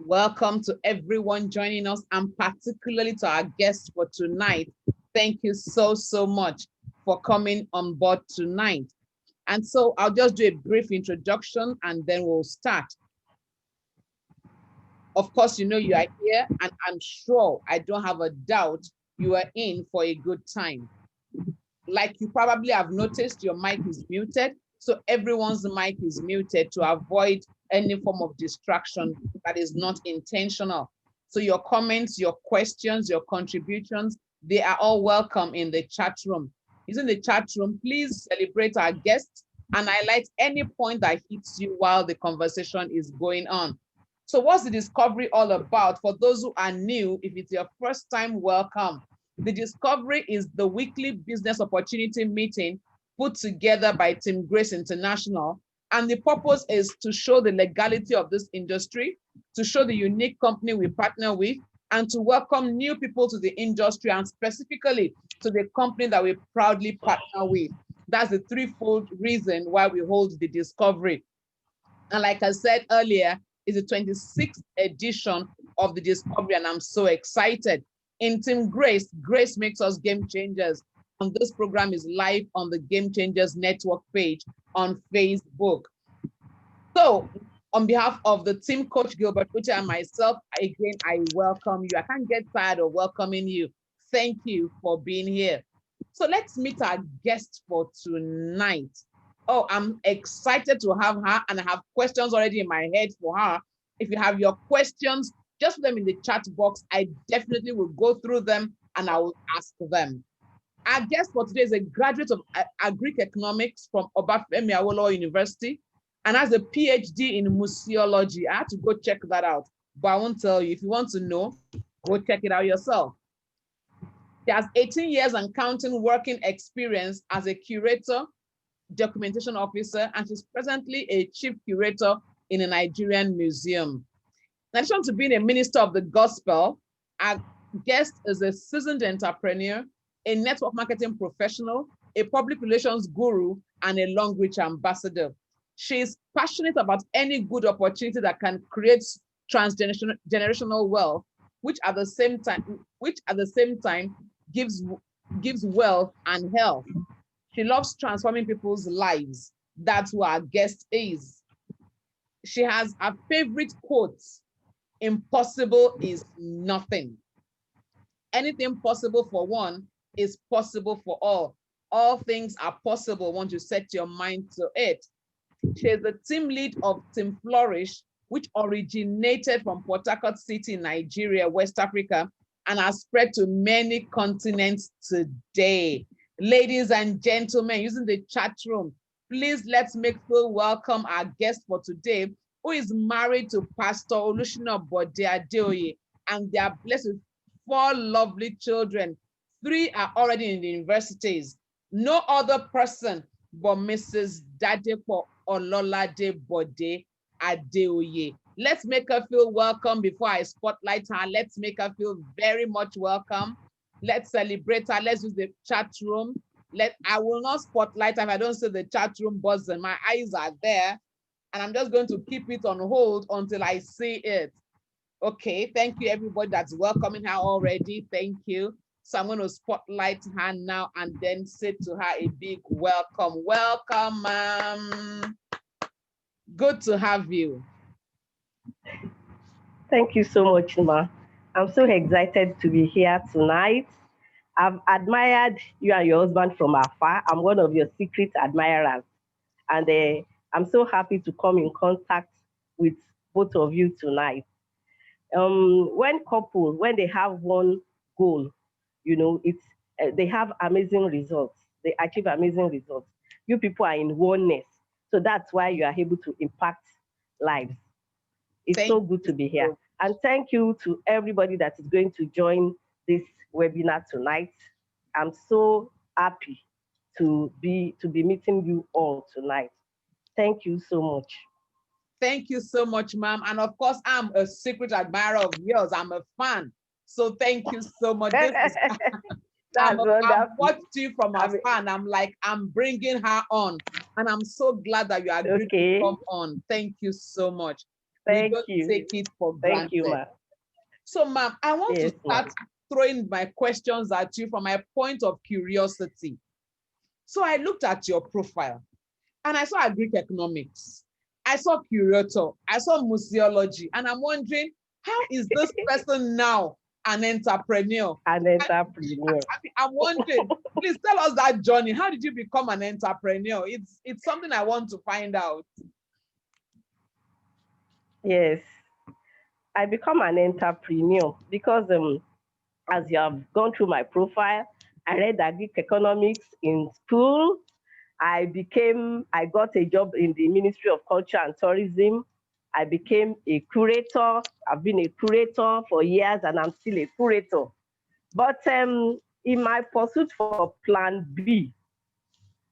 Welcome to everyone joining us, and particularly to our guests for tonight. Thank you so much for coming on board tonight. And so I'll just do a brief introduction and then we'll start. Of course, you know you are here, and I'm sure, I don't have a doubt, you are in for a good time. Like you probably have noticed, your mic is muted. So everyone's mic is muted to avoid any form of distraction that is not intentional. So your comments, your questions, your contributions, they are all welcome in the chat room. Using the chat room, please celebrate our guests and highlight any point that hits you while the conversation is going on. So what's the discovery all about? For those who are new, if it's your first time, welcome. The discovery is the weekly business opportunity meeting put together by Team Grace International. And the purpose is to show the legality of this industry, to show the unique company we partner with, and to welcome new people to the industry, and specifically to the company that we proudly partner with. That's the threefold reason why we hold the discovery. And like I said earlier, it's the 26th edition of the discovery, and I'm so excited. In Team Grace, Grace makes us game changers. And this program is live on the Game Changers Network page on Facebook. So on behalf of the team, Coach Gilbert, which and myself, again, I welcome you. I can't get tired of welcoming you. Thank you for being here. So let's meet our guest for tonight. Oh, I'm excited to have her, and I have questions already in my head for her. If you have your questions, just put them in the chat box. I definitely will go through them and I will ask them. Our guest for today is a graduate of Agric Economics from Obafemi Awolowo University and has a PhD in museology. I had to go check that out, but I won't tell you. If you want to know, go check it out yourself. She has 18 years and counting working experience as a curator, documentation officer, and she's presently a chief curator in a Nigerian museum. In addition to being a minister of the gospel, our guest is a seasoned entrepreneur, a network marketing professional, a public relations guru, and a Longrich Ambassador. She is passionate about any good opportunity that can create transgenerational wealth, which at the same time gives wealth and health. She loves transforming people's lives. That's who our guest is. She has a favorite quote: impossible is nothing. Anything possible for one is possible for all. All things are possible once you set your mind to it. She is the team lead of Team Flourish, which originated from Port Harcourt City, Nigeria, West Africa, and has spread to many continents today. Ladies and gentlemen, using the chat room, please let's feel welcome our guest for today, who is married to Pastor Olushina Bode Adeoye, and they are blessed with 4 lovely children. 3 are already in the universities. No other person but Mrs. Dadepo Ololade Bode Adeoye. Let's make her feel welcome before I spotlight her. Let's make her feel very much welcome. Let's celebrate her. Let's use the chat room. I will not spotlight her if I don't see the chat room buzzing. My eyes are there, and I'm just going to keep it on hold until I see it. Okay, thank you everybody that's welcoming her already. Thank you. So I'm going to spotlight her now and then say to her a big welcome. Welcome, ma'am. Good to have you. Thank you so much, Ma. I'm so excited to be here tonight. I've admired you and your husband from afar. I'm one of your secret admirers. And I'm so happy to come in contact with both of you tonight. When they have one goal, you know, they have amazing results. They achieve amazing results. You people are in oneness. So that's why you are able to impact lives. It's so good to be here. And thank you to everybody that is going to join this webinar tonight. I'm so happy to be meeting you all tonight. Thank you so much. Thank you so much, ma'am. And of course, I'm a secret admirer of yours. I'm a fan. So thank you so much. I've watched you from afar, and I'm like, I'm bringing her on. And I'm so glad that you agreed to come on. Thank you so much. We Thank don't you. take it for Thank you, granted. ma'am. So, ma'am, I want to Yes, start ma'am. throwing my questions at you from my point of curiosity. So I looked at your profile and I saw Greek economics. I saw curator. I saw museology. And I'm wondering, how is this person now an entrepreneur? An entrepreneur. I'm wondering, please tell us that journey. How did you become an entrepreneur? It's something I want to find out. Yes, I become an entrepreneur because as you have gone through my profile, I read Greek economics in school. I got a job in the Ministry of Culture and Tourism. I became a curator. I've been a curator for years and I'm still a curator. But in my pursuit for plan B,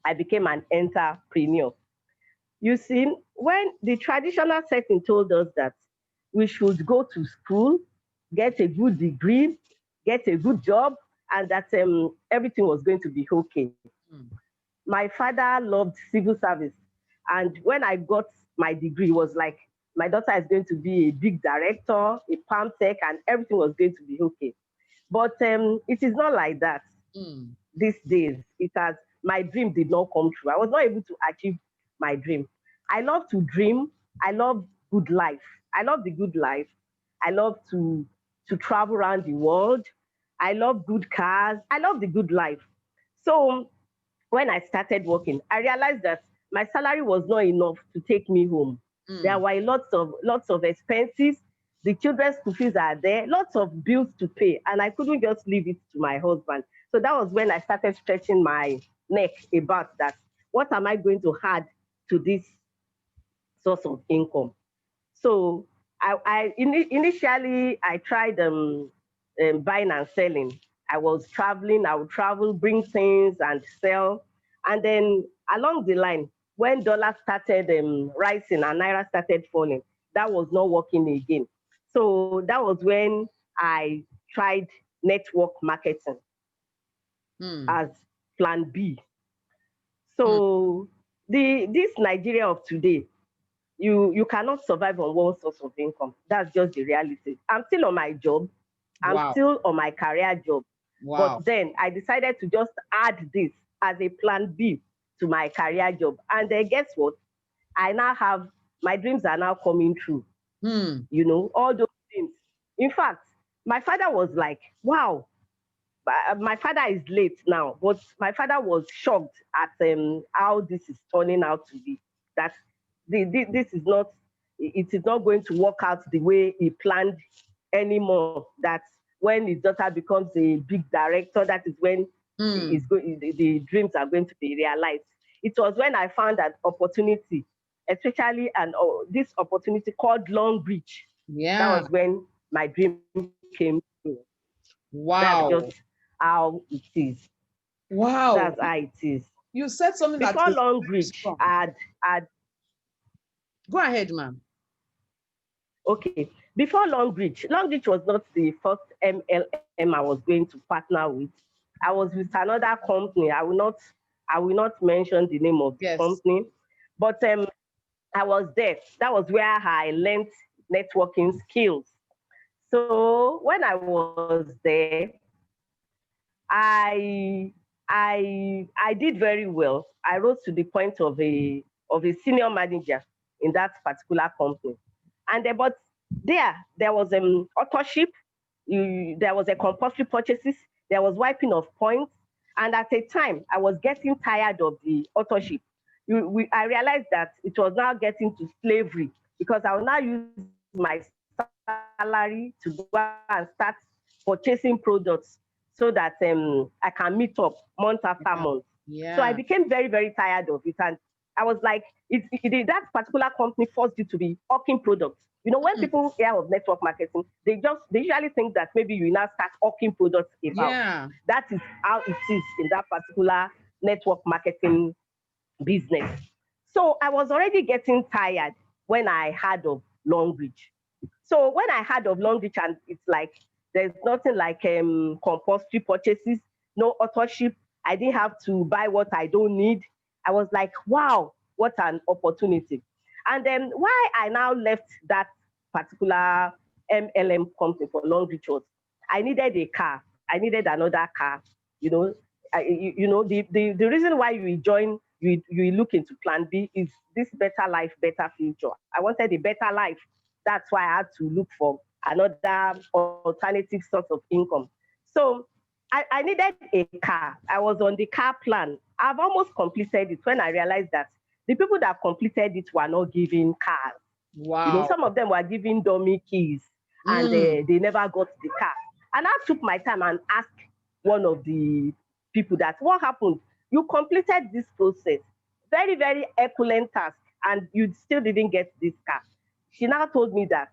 I became an entrepreneur. You see, when the traditional setting told us that we should go to school, get a good degree, get a good job, and that everything was going to be okay. Mm. My father loved civil service. And when I got my degree, it was like my daughter is going to be a big director, a palm tech, and everything was going to be okay. But it is not like that these days. It has My dream did not come true. I was not able to achieve my dream. I love to dream. I love good life. I love the good life. I love to travel around the world. I love good cars. I love the good life. So when I started working, I realized that my salary was not enough to take me home. There were lots of expenses. The children's school fees are there, lots of bills to pay, and I couldn't just leave it to my husband. So that was when I started stretching my neck about that. What am I going to add to this source of income? So initially I tried buying and selling. I was traveling. I would travel, bring things and sell. And then along the line, when dollar started rising and naira started falling, that was not working again. So that was when I tried network marketing as plan B. So this Nigeria of today, you cannot survive on one source of income. That's just the reality. I'm still on my job. I'm Wow. still on my career job. Wow. But then I decided to just add this as a plan B to my career job. And then guess what? I now have my dreams are now coming true. You know, all those things. In fact, my father was like, wow. My father is late now, but my father was shocked at how this is turning out to be. That this is not, it is not going to work out the way he planned anymore. That when his daughter becomes a big director, that is when the dreams are going to be realized. It was when I found an opportunity, especially this opportunity called Longrich. Yeah. That was when my dream came true. That's Wow. just how it is. Wow. That's how it is. You said something Before that is Longrich, I'd go ahead, ma'am. okay. Before Longrich was not the first MLM I was going to partner with. I was with another company. I will not mention the name of the company. But I was there. That was where I learned networking skills. So when I was there, I did very well. I rose to the point of a senior manager in that particular company. And but there was authorship, there was a compulsory purchases, there was wiping of points. And at a time, I was getting tired of the authorship. I realized that it was now getting to slavery because I will now use my salary to go and start purchasing products so that I can meet up month after month. Yeah. So I became very, very tired of it. And I was like, that particular company forced you to be hawking products. You know, when people hear of network marketing, they usually think that maybe you now start hawking products about. Yeah. That is how it is in that particular network marketing business. So I was already getting tired when I heard of Longrich. So when I heard of Longrich, and it's like there's nothing like compulsory purchases, no authorship. I didn't have to buy what I don't need. I was like, wow, what an opportunity. And then why I now left that particular MLM company for Longrich was I needed a car. I needed another car. You know, the reason why you join, you look into Plan B is this better life, better future. I wanted a better life. That's why I had to look for another alternative source of income. So I needed a car. I was on the car plan. I've almost completed it when I realized that the people that completed it were not giving cars. Wow. You know, some of them were giving dummy keys and they never got the car. And I took my time and asked one of the people that, what happened? You completed this process, very, very excellent task, and you still didn't get this car. She now told me that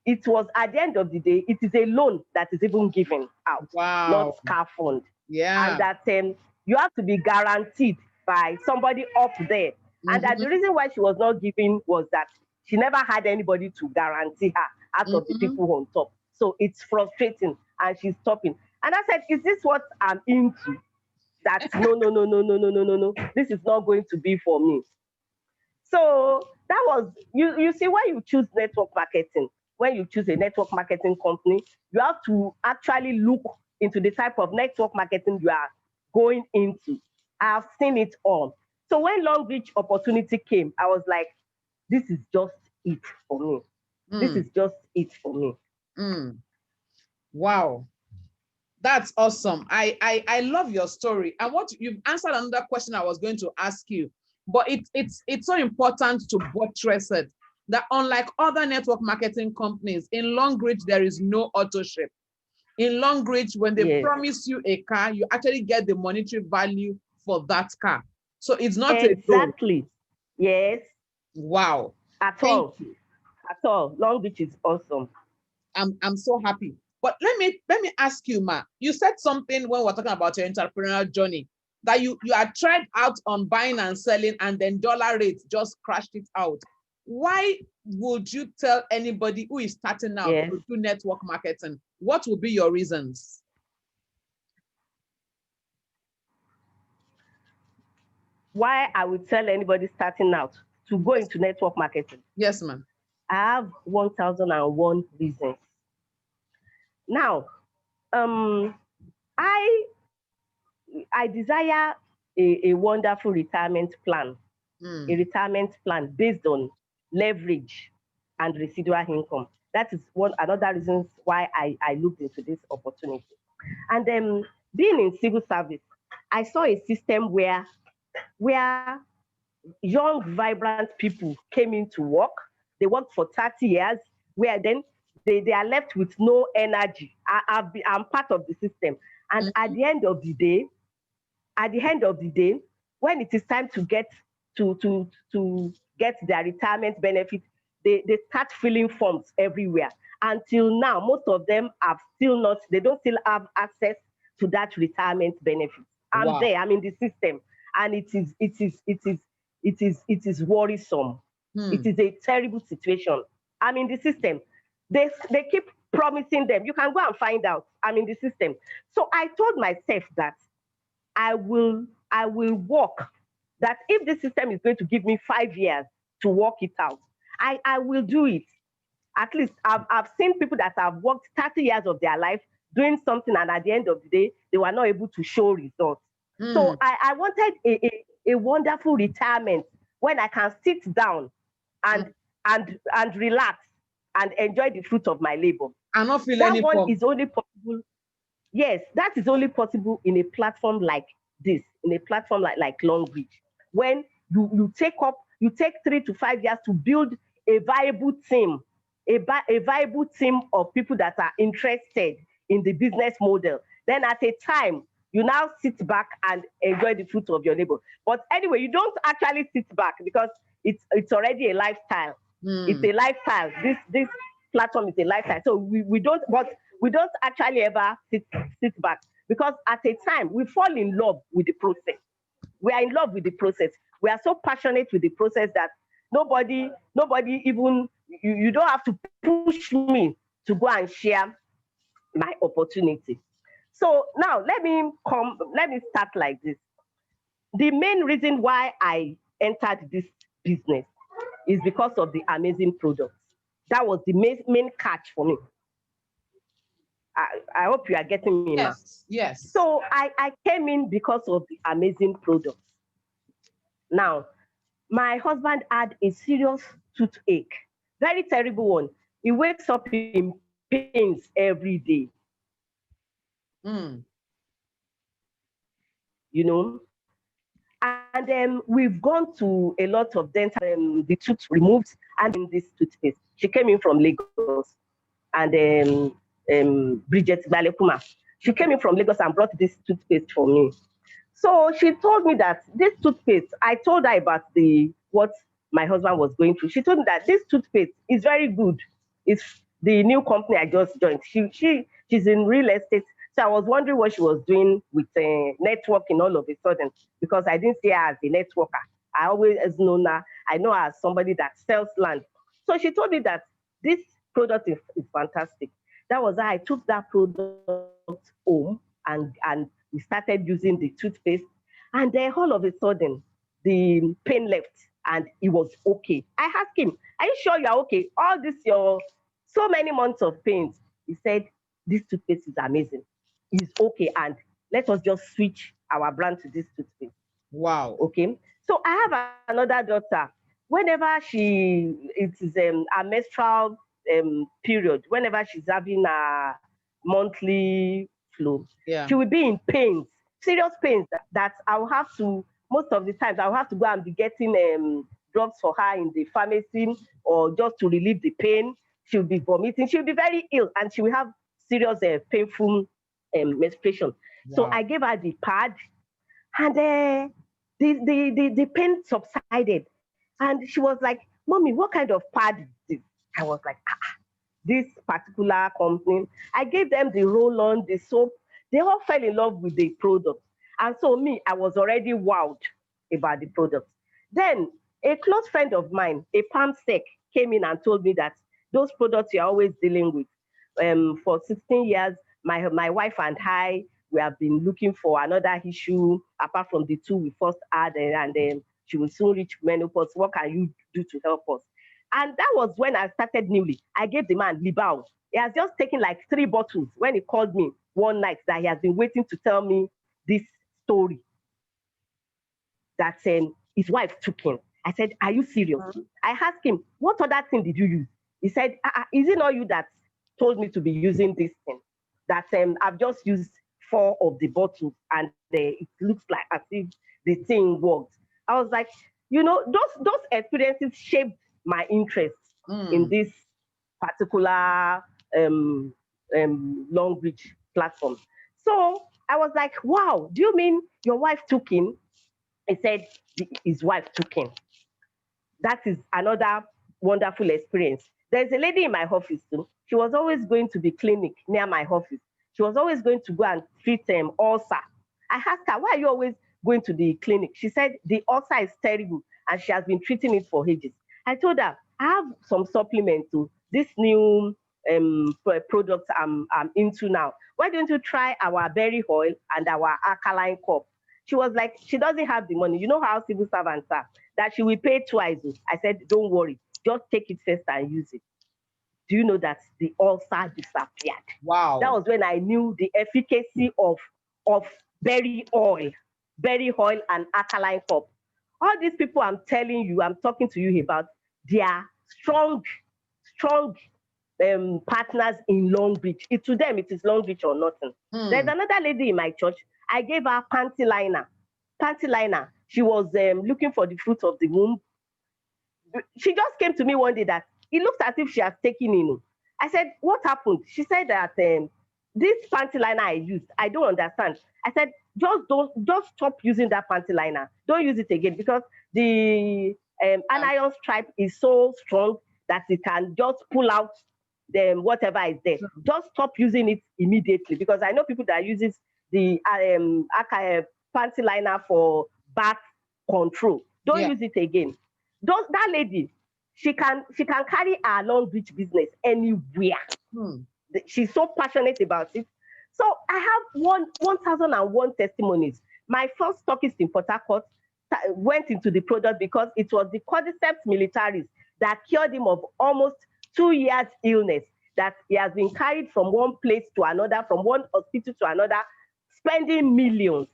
it was at the end of the day, it is a loan that is even given out, not car fund. Yeah. And that you have to be guaranteed by somebody up there. And that the reason why she was not giving was that she never had anybody to guarantee her out of the people on top. So it's frustrating and she's stopping. And I said, is this what I'm into? That no. This is not going to be for me. So that was, you see, when you choose network marketing, when you choose a network marketing company, you have to actually look into the type of network marketing you are going into. I've seen it all. So when Longrich opportunity came, I was like, this is just it for me. This is just it for me. Wow. That's awesome. I love your story. And what you've answered another question I was going to ask you, but it's so important to buttress it that unlike other network marketing companies, in Longrich, there is no Autoship. In Longrich, when they promise you a car, you actually get the monetary value for that car. So it's not exactly. Yes. Wow. At all. Longrich is awesome. I'm so happy. But let me ask you, Ma. You said something when we're talking about your entrepreneurial journey that you had tried out on buying and selling, and then dollar rates just crashed it out. Why would you tell anybody who is starting out to do network marketing? What would be your reasons? Why I would tell anybody starting out to go into network marketing? Yes, ma'am. I have 1001 reasons. Now, I desire a wonderful retirement plan, a retirement plan based on leverage and residual income. That is another reason why I looked into this opportunity. And then being in civil service, I saw a system where young, vibrant people came into work. They worked for 30 years, where then they are left with no energy. I'm part of the system. And at the end of the day, when it is time to get get their retirement benefit, they start filling forms everywhere. Until now, most of them they don't still have access to that retirement benefit. I'm there, I'm in the system, and it is worrisome. It is a terrible situation. I'm in the system. They keep promising them. You can go and find out. I'm in the system. So I told myself that I will work. That if the system is going to give me 5 years to work it out, I will do it. At least I've seen people that have worked 30 years of their life doing something, and at the end of the day, they were not able to show results. So I wanted a wonderful retirement when I can sit down and relax and enjoy the fruit of my labor. And not feel that one is only possible. Yes, that is only possible in a platform like this, in a platform like Longrich, when you take 3 to 5 years to build a viable team, a viable team of people that are interested in the business model. Then at a time, you now sit back and enjoy the fruit of your labor. But anyway, you don't actually sit back because it's already a lifestyle. It's a lifestyle. This platform is a lifestyle. So we don't actually ever sit back, because at a time we fall in love with the process. We are in love with the process. We are so passionate with the process that nobody even, you don't have to push me to go and share my opportunity. So now let me start like this. The main reason why I entered this business is because of the amazing products. That was the main catch for me. I hope you are getting me now. Yes, yes. So I came in because of the amazing products. Now, my husband had a serious toothache, very terrible one. He wakes up in pains every day. Mm. You know, and we've gone to a lot of dental, the tooth removed, and in this toothpaste. She came in from Lagos, and Bridget Balekuma. She came in from Lagos and brought this toothpaste for me. So she told me that this toothpaste, I told her about what my husband was going through. She told me that this toothpaste is very good. It's the new company I just joined. She's in real estate. So I was wondering what she was doing with networking all of a sudden, because I didn't see her as a networker. I always known her. I know her as somebody that sells land. So she told me that this product is fantastic. That was how I took that product home, and we started using the toothpaste. And then all of a sudden, the pain left and it was okay. I asked him, "Are you sure you're okay? All this, your so many months of pains." He said, "This toothpaste is amazing. It's okay. And let us just switch our brand to this toothpaste." Wow. Okay. So I have another daughter. Whenever it is a menstrual period, whenever she's having a monthly flow, Yeah. she will be in pains, serious pains that I will have to, most of the times, I will have to go and be getting drugs for her in the pharmacy, or just to relieve the pain. She'll be vomiting. She'll be very ill, and she will have serious painful menstruation. Wow. So I gave her the pad, and the pain subsided. And she was like, "Mommy, what kind of pad is this?" I was like, "This particular company." I gave them the roll-on, the soap. They all fell in love with the product. And so me, I was already wowed about the product. Then a close friend of mine, a palm sec, came in and told me that those products you're always dealing with. For 16 years, my wife and I, we have been looking for another issue apart from the two we first had, and she will soon reach menopause. What can you do to help us? And that was when I started newly. I gave the man Libao. He has just taken like 3 bottles when he called me one night that he has been waiting to tell me this story that his wife took him. I said, "Are you serious?" I asked him, "What other thing did you use?" He said, "Is it not you that told me to be using this thing? That I've just used 4 of the bottles, and it looks like as if the thing worked." I was like, those experiences shaped my interest in this particular Longrich platform. So I was like, "Wow, do you mean your wife took him?" He said his wife took him. That is another wonderful experience. There's a lady in my office too. She was always going to the clinic near my office. She was always going to go and treat ulcer. I asked her, "Why are you always going to the clinic?" She said the ulcer is terrible and she has been treating it for ages. I told her, "I have some supplement to this new product I'm into now. Why don't you try our berry oil and our alkaline cup?" She was like, she doesn't have the money. You know how civil servants are, that she will pay twice. I said, "Don't worry, just take it first and use it." Do you know that the ulcer disappeared? Wow. That was when I knew the efficacy of berry oil and alkaline cup. All these people I'm telling you, I'm talking to you about, they are strong partners in Longrich. To them, it is Longrich or nothing. There's another lady in my church. I gave her panty liner. Panty liner. She was looking for the fruit of the womb. She just came to me one day that it looks as if she has taken in. I said, "What happened?" She said that this panty liner I used, I don't understand. I said, just stop using that panty liner. Don't use it again, because the anion stripe is so strong that it can just pull out whatever is there. Just stop using it immediately, because I know people that uses the panty liner for back control. Don't use it again. That lady, she can carry her Longrich business anywhere. She's so passionate about it. So I have 1,001 testimonies. My first stockist in Port Harcourt went into the product because it was the cordyceps militaris that cured him of almost 2 years illness, that he has been carried from one place to another, from one hospital to another, spending millions.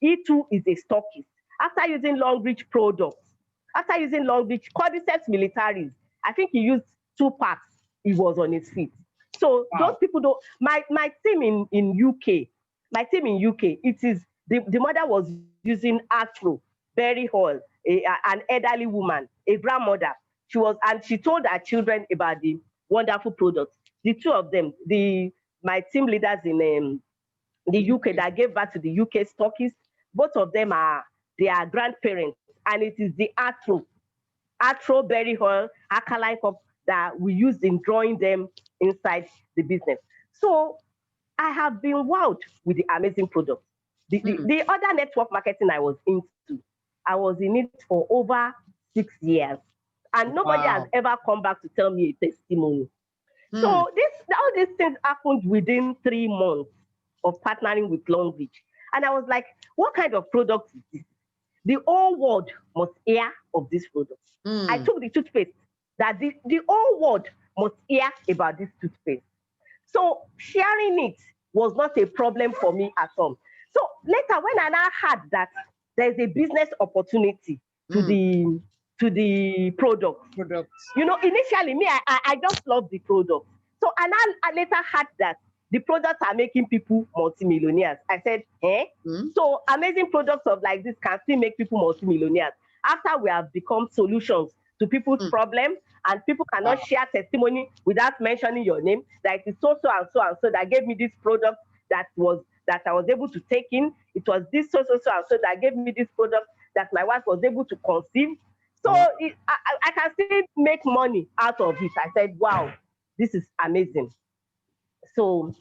He too is a stockist. After using Longrich products, after using Longrich Cordyceps militaris, I think he used 2 packs, he was on his feet. So those people don't. My team in UK, it is the mother was using Afro, berry oil, an elderly woman, a grandmother. She told her children about the wonderful products. The two of them, my team leaders in the UK that gave birth to the UK stockists, both of them are their grandparents, and it is the Atro berry oil, alkaline cup that we used in drawing them inside the business. So I have been wowed with the amazing products. The other network marketing I was into, I was in it for over 6 years, and nobody has ever come back to tell me a testimony. So all these things happened within 3 months of partnering with Longrich. And I was like, what kind of product is this? The whole world must hear of this product. I took the toothpaste, that the whole world must hear about this toothpaste. So sharing it was not a problem for me at all. So later, when I now heard that there's a business opportunity to the product, initially me, I just love the product. So and I later heard that the products are making people multimillionaires. I said, so amazing products of like this can still make people multimillionaires after we have become solutions to people's problems, and people cannot share testimony without mentioning your name. That it is so and so that gave me this product that I was able to take in. It was this so and so that gave me this product that my wife was able to conceive. So I can still make money out of it. I said, wow, this is amazing. So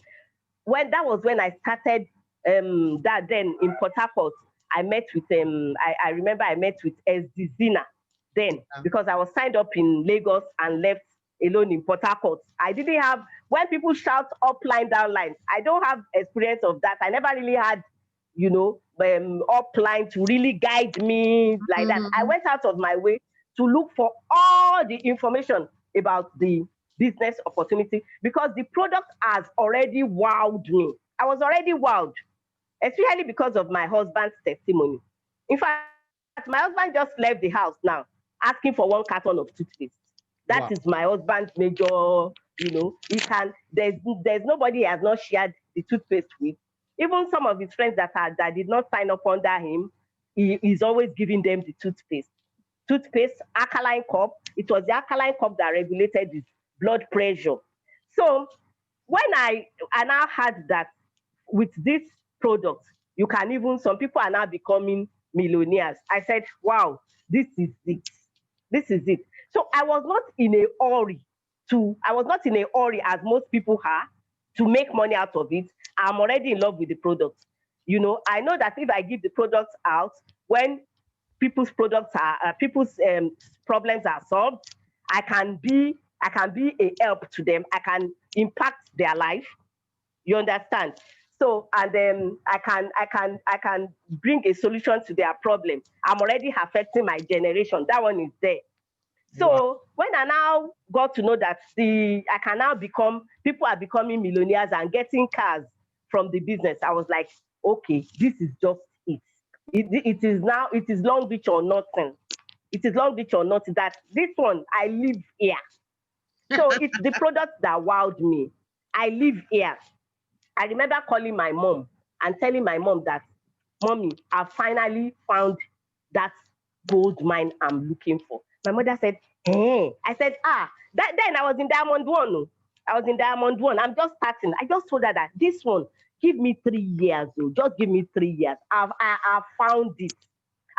when I started that then in Port Harcourt, I met with I remember I met with SD Zina then, because I was signed up in Lagos and left alone in Port Harcourt. I didn't have, when people shout up line, down line, I don't have experience of that. I never really had, up line to really guide me like that. I went out of my way to look for all the information about the business opportunity, because the product has already wowed me. I was already wowed, especially because of my husband's testimony. In fact, my husband just left the house now asking for 1 carton of toothpaste. That is my husband's major, there's nobody he has not shared the toothpaste with. Even some of his friends that did not sign up under him, he is always giving them the toothpaste, alkaline cup. It was the alkaline cup that regulated his blood pressure. So when I now heard that with this product, you can even, some people are now becoming millionaires, I said, wow, this is it. This is it. So I was not in a hurry as most people are to make money out of it. I'm already in love with the product. I know that if I give the products out, when people's problems are solved, I can be a help to them. I can impact their life. You understand? So, and then I can bring a solution to their problem. I'm already affecting my generation. That one is there. So when I now got to know that I can now people are becoming millionaires and getting cars from the business, I was like, okay, this is just it. It is Longrich or nothing. It is Longrich or nothing. That this one, I live here. So it's the product that wowed me. I live here. I remember calling my mom and telling my mom that, Mommy, I finally found that gold mine I'm looking for. My mother said, hey. I said, then I was in Diamond 1. I'm just starting. I just told her that this one, give me 3 years. Just give me 3 years. I've found it.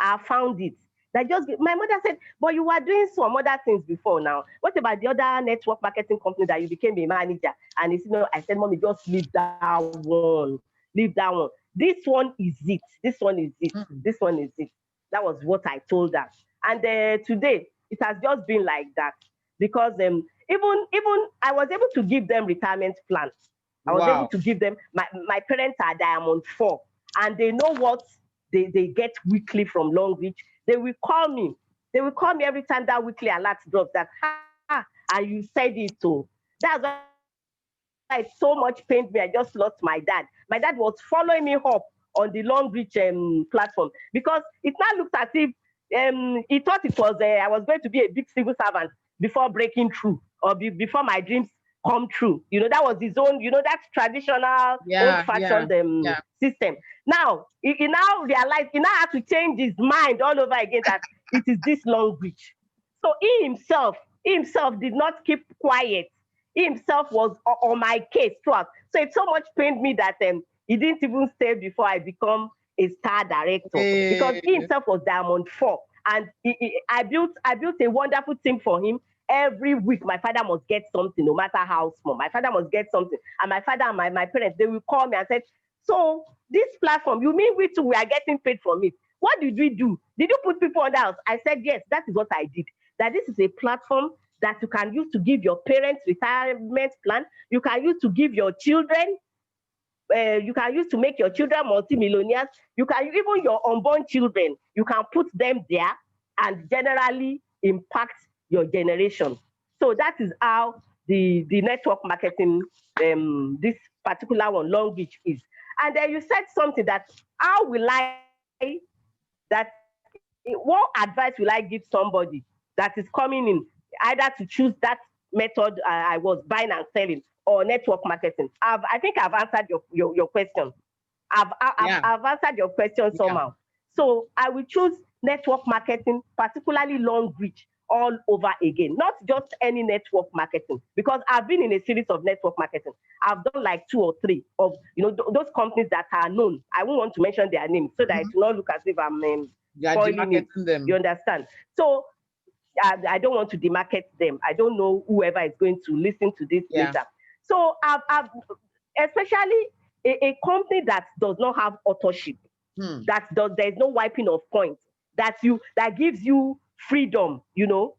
My mother said, but you were doing some other things before now. What about the other network marketing company that you became a manager? And I said, Mommy, just leave that one. This one is it. This one is it. That was what I told her. And today, it has just been like that. Because even I was able to give them retirement plans. I was able to give them, my parents are Diamond 4, and they know what they get weekly from Longrich. They will call me every time that weekly alert drops that, and you said it too. That's why it so much pained me. I just lost my dad. My dad was following me up on the Longrich platform because it now looks as if he thought it was I was going to be a big civil servant before breaking through or before my dreams come true. That was his own, that traditional old-fashioned system. Now he now realized, he now had to change his mind all over again that it is this Longrich. So he himself did not keep quiet. He himself was on my case throughout. So it so much pained me that he didn't even stay before I become a star director because he himself was Diamond 4. And I built a wonderful team for him. Every week, my father must get something, no matter how small. My father must get something. And my father and my parents, they will call me and say, so this platform, you mean we are getting paid from it? What did we do? Did you put people on the house? I said, yes, that is what I did. That this is a platform that you can use to give your parents retirement plan. You can use to give your children. You can use to make your children multimillionaires. You can even your unborn children. You can put them there and generally impact your generation. So that is how the network marketing, this particular one, Longrich, is. And then you said something that how will I that what advice will I give somebody that is coming in either to choose that method I was buying and selling or network marketing? I think I've answered your question. I've answered your question somehow. So I will choose network marketing, particularly Longrich, all over again. Not just any network marketing, because I've been in a series of network marketing. I've done like 2 or 3 of those companies that are known. I won't want to mention their names so that it will not look as if I'm spoiling it. Them. You understand? So I don't want to demarket them. I don't know whoever is going to listen to this later. So I've especially a company that does not have authorship, there's no wiping of points, that gives you freedom. Even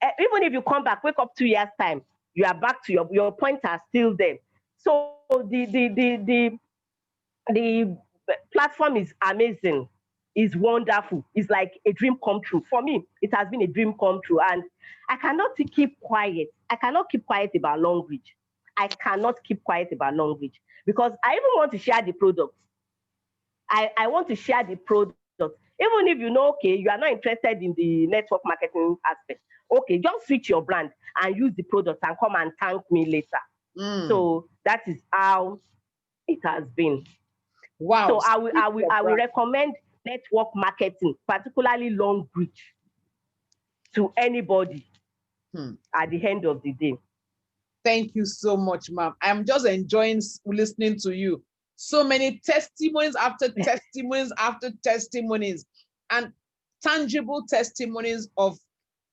if you come back, wake up 2 years time, you are back to your points are still there. So the platform is amazing. Is wonderful. It's like a dream come true. For me, it has been a dream come true. And I cannot keep quiet. I cannot keep quiet about Longrich. I cannot keep quiet about Longrich because I even want to share the product. I want to share the product. Even if okay, you are not interested in the network marketing aspect. Okay, just switch your brand and use the product and come and thank me later. So that is how it has been. Wow. So I will recommend network marketing, particularly Longrich, to anybody at the end of the day. Thank you so much, ma'am. I'm just enjoying listening to you. So many testimonies after testimonies after testimonies, and tangible testimonies of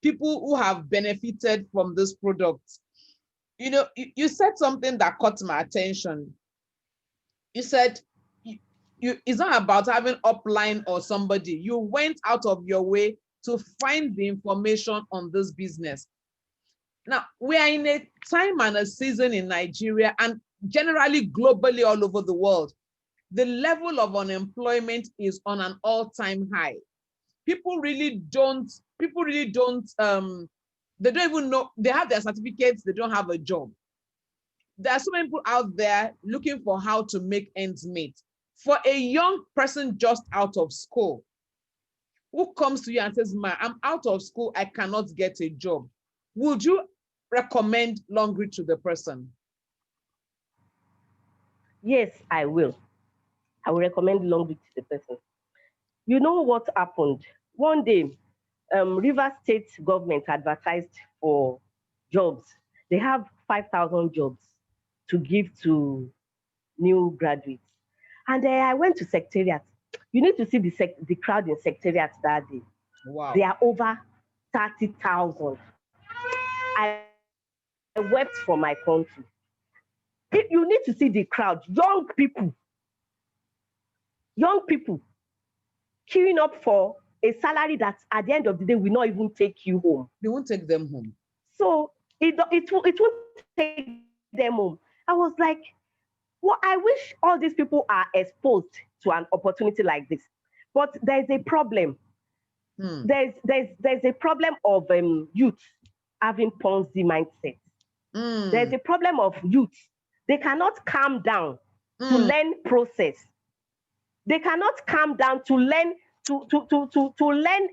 people who have benefited from this product. You said something that caught my attention. You said it's not about having upline or somebody. You went out of your way to find the information on this business. Now, we are in a time and a season in Nigeria and generally globally all over the world. The level of unemployment is on an all-time high. People really don't, they don't even know, they have their certificates, they don't have a job. There are so many people out there looking for how to make ends meet. For a young person just out of school, who comes to you and says, "Ma, I'm out of school, I cannot get a job," would you recommend Longrich to the person? Yes, I will. I will recommend Longrich to the person. You know what happened? One day, Rivers State government advertised for jobs. They have 5,000 jobs to give to new graduates. And I went to Secretariat. You need to see the crowd in Secretariat that day. Wow. They are over 30,000. I wept for my country. You need to see the crowd, young people queuing up for a salary that at the end of the day will not even take you home. They won't take them home. So it won't take them home. I was like, well, I wish all these people are exposed to an opportunity like this. But there's a problem. There's a problem of youth having Ponzi mindset. There's a problem of youth. They cannot calm down to learn process. They cannot calm down to learn to learn.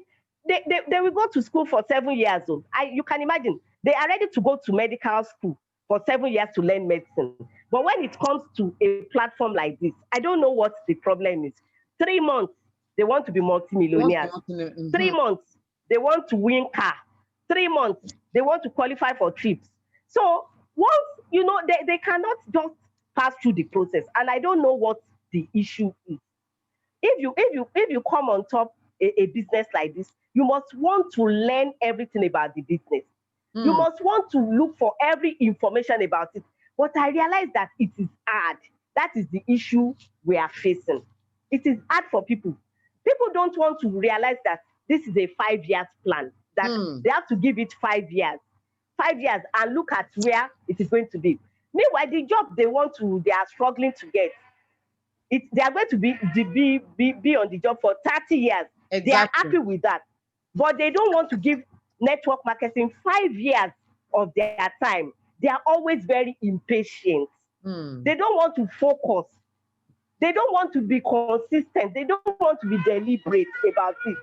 They will go to school for 7 years old. You can imagine they are ready to go to medical school for 7 years to learn medicine. But when it comes to a platform like this, I don't know what the problem is. 3 months, they want to be multimillionaires. 3 months, they want to win car. 3 months, they want to qualify for trips. So once, they cannot just pass through the process. And I don't know what the issue is. If you come on top a business like this, you must want to learn everything about the business. You must want to look for every information about it. But I realize that it is hard. That is the issue we are facing. It is hard for people. People don't want to realize that this is a 5 years plan, that they have to give it 5 years. 5 years and look at where it is going to be. Meanwhile, the job they are struggling to get, they are going to be on the job for 30 years. Exactly. They are happy with that. But they don't want to give network marketing 5 years of their time. They are always very impatient. They don't want to focus. They don't want to be consistent. They don't want to be deliberate about it.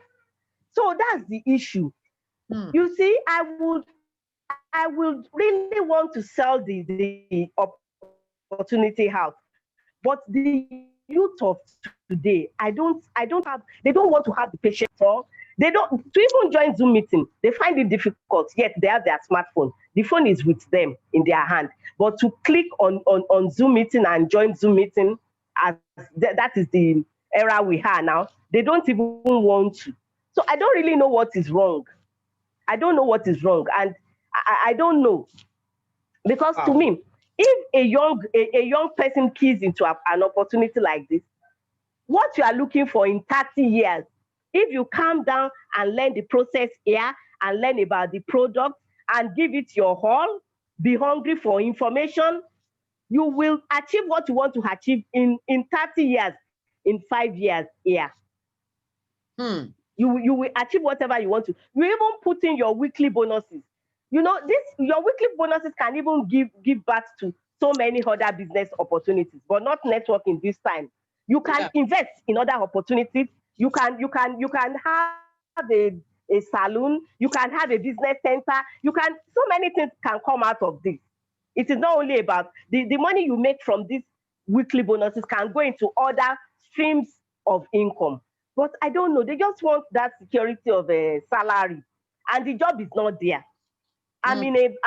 So that's the issue. You see, I would really want to sell the opportunity house. But the youth of today, they don't want to have the patience for. They don't to even join Zoom meeting. They find it difficult. Yet they have their smartphone. The phone is with them in their hand. But to click on Zoom meeting and join Zoom meeting, that is the era we have now. They don't even want to. So I don't really know what is wrong. I don't know what is wrong, and I don't know, because to me, if a young person keys into an opportunity like this, what you are looking for in 30 years, if you calm down and learn the process here and learn about the product and give it your all, be hungry for information, you will achieve what you want to achieve in 30 years, in 5 years here. You will achieve whatever you want to. You even put in your weekly bonuses. Your weekly bonuses can even give birth to so many other business opportunities, but not networking this time. You can invest in other opportunities. You can have a salon. You can have a business center. So many things can come out of this. It is not only about the money you make from these weekly bonuses can go into other streams of income. But I don't know. They just want that security of a salary, and the job is not there. I'm in a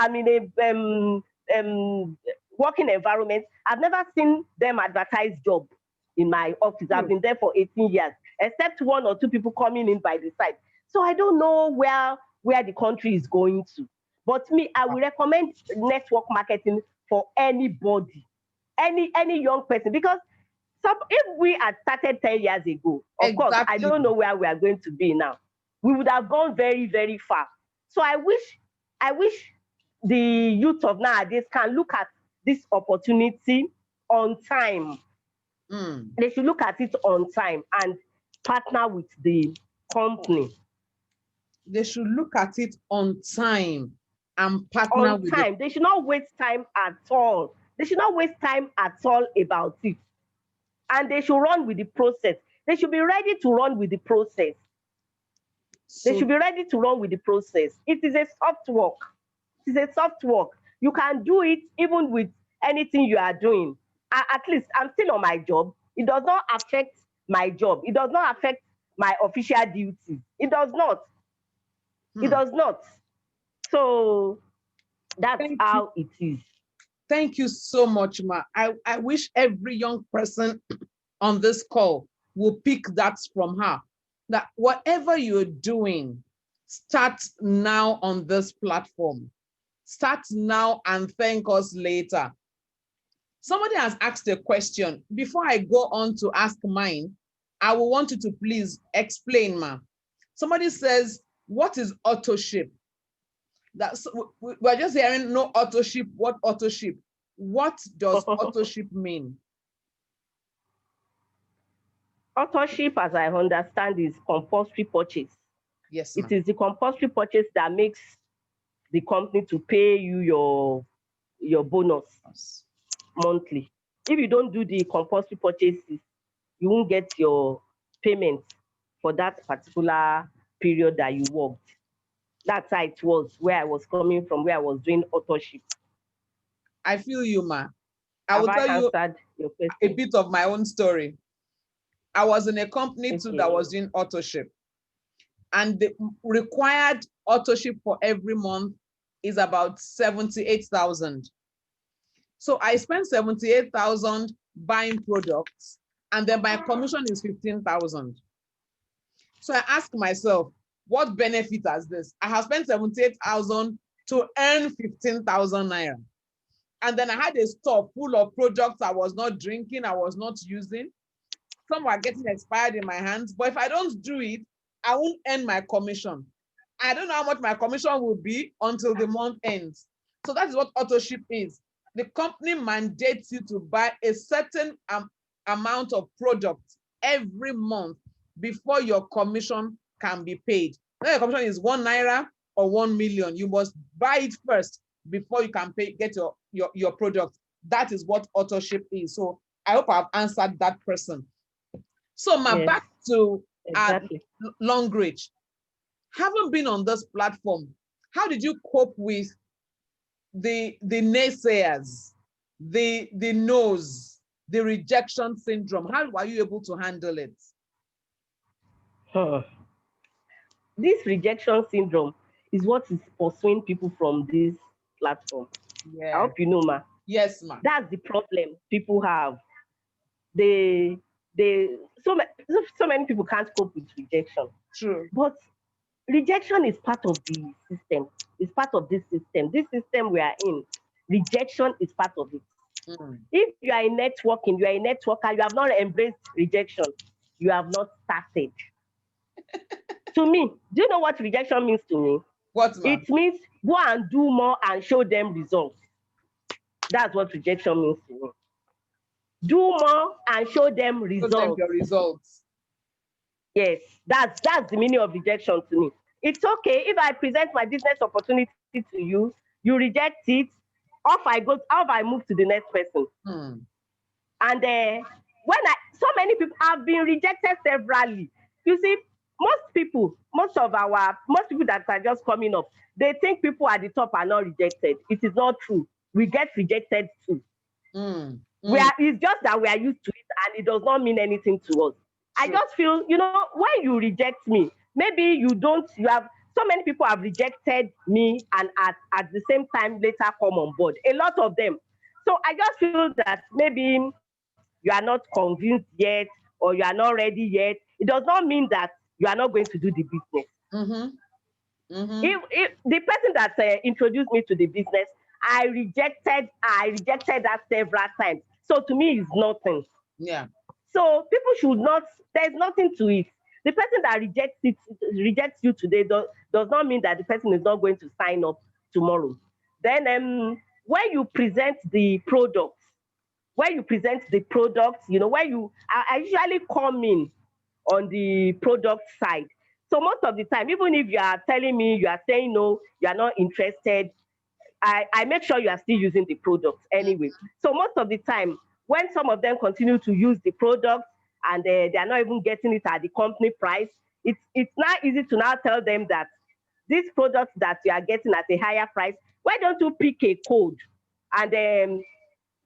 working environment. I've never seen them advertise job in my office. I've been there for 18 years, except 1 or 2 people coming in by the side. So I don't know where the country is going to. But me, I will recommend network marketing for anybody, any young person, because if we had started 10 years ago, of course, I don't know where we are going to be now. We would have gone very, very far. So I wish the youth of nowadays can look at this opportunity on time. They should look at it on time and partner with the company. They should look at it on time and partner with time. They should not waste time at all. They should not waste time at all about it. And they should run with the process. They should be ready to run with the process. They should be ready to run with the process. It is a soft work. It is a soft work. You can do it even with anything you are doing. At least I'm still on my job. It does not affect my job. It does not affect my official duties. It does not. It does not. So that's how it is. Thank you so much, Ma. I wish every young person on this call will pick that from her. That whatever you're doing, start now on this platform. Start now and thank us later. Somebody has asked a question. Before I go on to ask mine, I will want you to please explain, Ma. Somebody says, what is Autoship? We're just hearing no Autoship. What Autoship? What does Autoship mean? Autoship, as I understand, is compulsory purchase. Yes, it is the compulsory purchase that makes the company to pay you your bonus monthly. If you don't do the compulsory purchases, you won't get your payment for that particular period that you worked. That's how it was where I was coming from, where I was doing authorship. I feel you, ma. I Have will I tell you answered your a question? bit of my own story. I was in a company too that Okay. was doing autoship, and the required autoship for every month is about 78,000. So I spent 78,000 buying products, and then my commission is 15,000. So I asked myself, what benefit has this? I have spent 78,000 to earn 15,000 naira. And then I had a store full of products I was not drinking, I was not using. Some were getting expired in my hands, but if I don't do it, I won't earn my commission. I don't know how much my commission will be until the month ends. So that is what autoship is. The company mandates you to buy a certain amount of products every month before your commission can be paid. Now your commission is 1 naira or 1 million. You must buy it first before you can get your product. That is what autoship is. So I hope I've answered that person. So Yes, back to exactly. Longrich. Having been on this platform, how did you cope with the naysayers, the no's, the rejection syndrome? How were you able to handle it? This rejection syndrome is what is pursuing people from this platform. I Yeah. hope you know, ma. Yes, ma. That's the problem people have. They so many people can't cope with rejection. True. But rejection is part of the system. It's part of this system. This system we are in, rejection is part of it. If you are in networking, you are a networker, you have not embraced rejection, you have not started. To me, do you know what rejection means to me? What, ma? It means go and do more and show them results. That's what rejection means to me. Do more and show them Show them results. your results. Yes, that's the meaning of rejection to me. It's okay if I present my business opportunity to you, you reject it, off I move to the next person. And so many people have been rejected severally. You see, most people that are just coming up, they think people at the top are not rejected. It is not true. We get rejected too. It's just that we are used to it and it does not mean anything to us. I just feel, when you reject me, maybe you have, so many people have rejected me and at the same time later come on board. A lot of them. So I just feel that maybe you are not convinced yet or you are not ready yet. It does not mean that you are not going to do the business. If the person that introduced me to the business, I rejected that several times. So to me, it's nothing. Yeah. So people should not. There's nothing to it. The person that rejects you today does not mean that the person is not going to sign up tomorrow. Then when you present the products, I usually come in on the product side. So most of the time, even if you are telling me, you are saying no, you are not interested, I make sure you are still using the product anyway. So most of the time, when some of them continue to use the product and they are not even getting it at the company price, it's not easy to now tell them that these products that you are getting at a higher price, why don't you pick a code and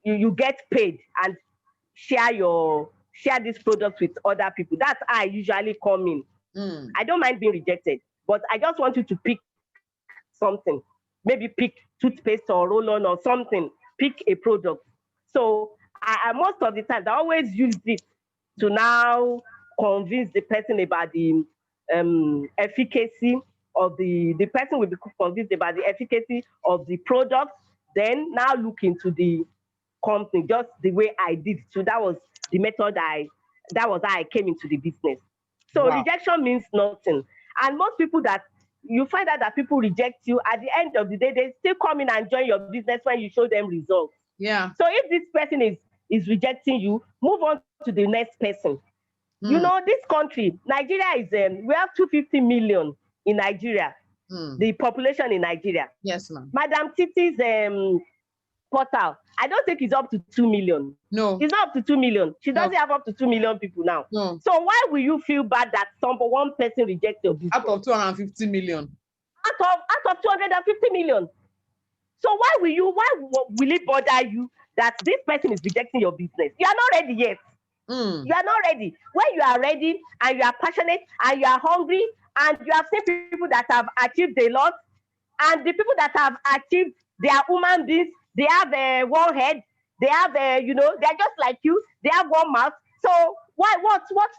you get paid and share this product with other people. That's how I usually come in. I don't mind being rejected, but I just want you to pick something. Maybe pick toothpaste or roll-on or something. Pick a product. So I most of the time I always use it to now convince the person about the efficacy of the person will be convinced about the efficacy of the product. Then now look into the company just the way I did. So that was the method that was how I came into the business. So Wow. rejection means nothing. And most people that you find out that people reject you, at the end of the day, they still come in and join your business when you show them results. Yeah. So if this person is rejecting you, move on to the next person. You know, this country, Nigeria is we have 250 million in Nigeria. the population in Nigeria. Yes, ma'am. Madam Titi's portal, I don't think it's up to 2 million. No. It's not up to 2 million. She doesn't have up to 2 million people now. No. So why will you feel bad that one person rejects your business? Out of 250 million. Out of 250 million. So why will it bother you that this person is rejecting your business? You are not ready yet. You are not ready. When you are ready and you are passionate and you are hungry and you have seen people that have achieved a lot, and the people that have achieved, they are human beings, they have one head, they have they are just like you, they have one mouth. So what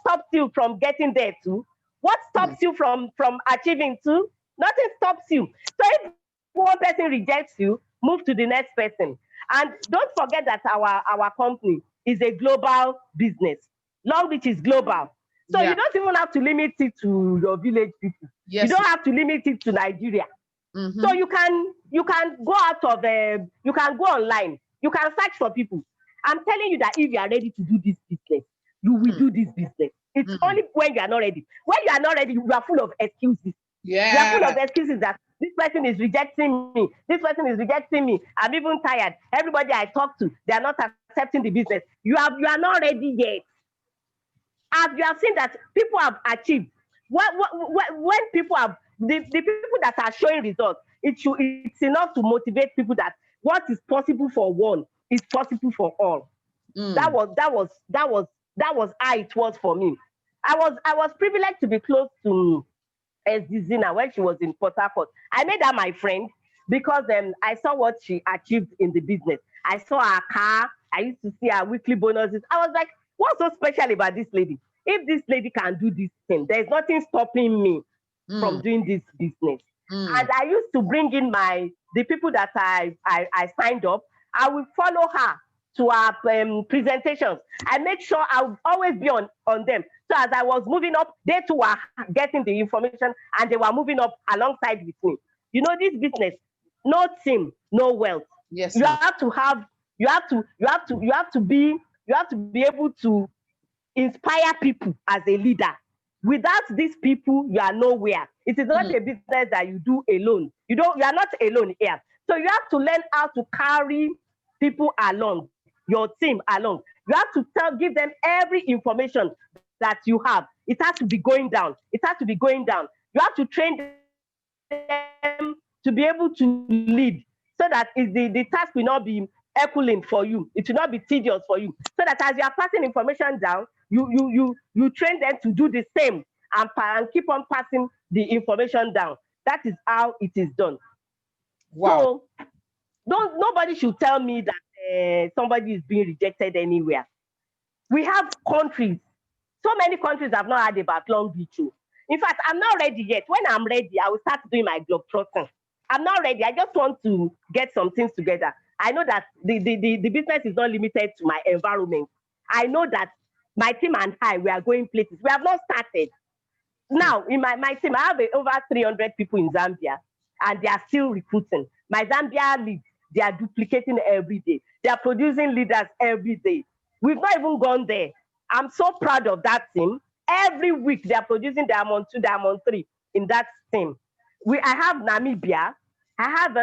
stops you from getting there too? What stops you from achieving too? Nothing stops you. So if one person rejects you, move to the next person. And don't forget that our company is a global business. Longrich is global. So you don't even have to limit it to your village people. Yes. You don't have to limit it to Nigeria. So you can go out of you can go online. You can search for people. I'm telling you that if you are ready to do this business, you will do this business. It's only when you are not ready. When you are not ready, you are full of excuses. Yeah. You are full of excuses that this person is rejecting me. This person is rejecting me. I'm even tired. Everybody I talk to, they are not accepting the business. You are not ready yet. As you have seen that people have achieved. When people have the people that are showing results, it's enough to motivate people that what is possible for one is possible for all. That was how it was for me. I was privileged to be close to Zina when she was in Port Harcourt. I made her my friend because I saw what she achieved in the business. I saw her car. I used to see her weekly bonuses. I was like, what's so special about this lady? If this lady can do this thing, there's nothing stopping me from doing this business. And I used to bring in the people that I signed up. I will follow her to our presentations. I make sure I would always be on them. So as I was moving up, they too were getting the information and they were moving up alongside with me. You know, this business, no team, no wealth. Yes. You have to be able to inspire people as a leader. Without these people, you are nowhere. It is not a business that you do alone. You are not alone here. So you have to learn how to carry people along, your team along. You have to give them every information that you have. It has to be going down. It has to be going down. You have to train them to be able to lead so that the task will not be echoing for you. It will not be tedious for you. So that as you are passing information down, you train them to do the same and keep on passing the information down. That is how it is done. Wow. So nobody should tell me that somebody is being rejected anywhere. We have countries. So many countries have not heard about Longrich. In fact, I'm not ready yet. When I'm ready, I will start doing my blog trotting. I'm not ready. I just want to get some things together. I know that the business is not limited to my environment. I know that my team and we are going places. We have not started. Now, in my team, I have over 300 people in Zambia, and they are still recruiting. My Zambia leads, they are duplicating every day. They are producing leaders every day. We've not even gone there. I'm so proud of that team. Every week, they are producing Diamond 2, Diamond 3 in that team. I have Namibia. I have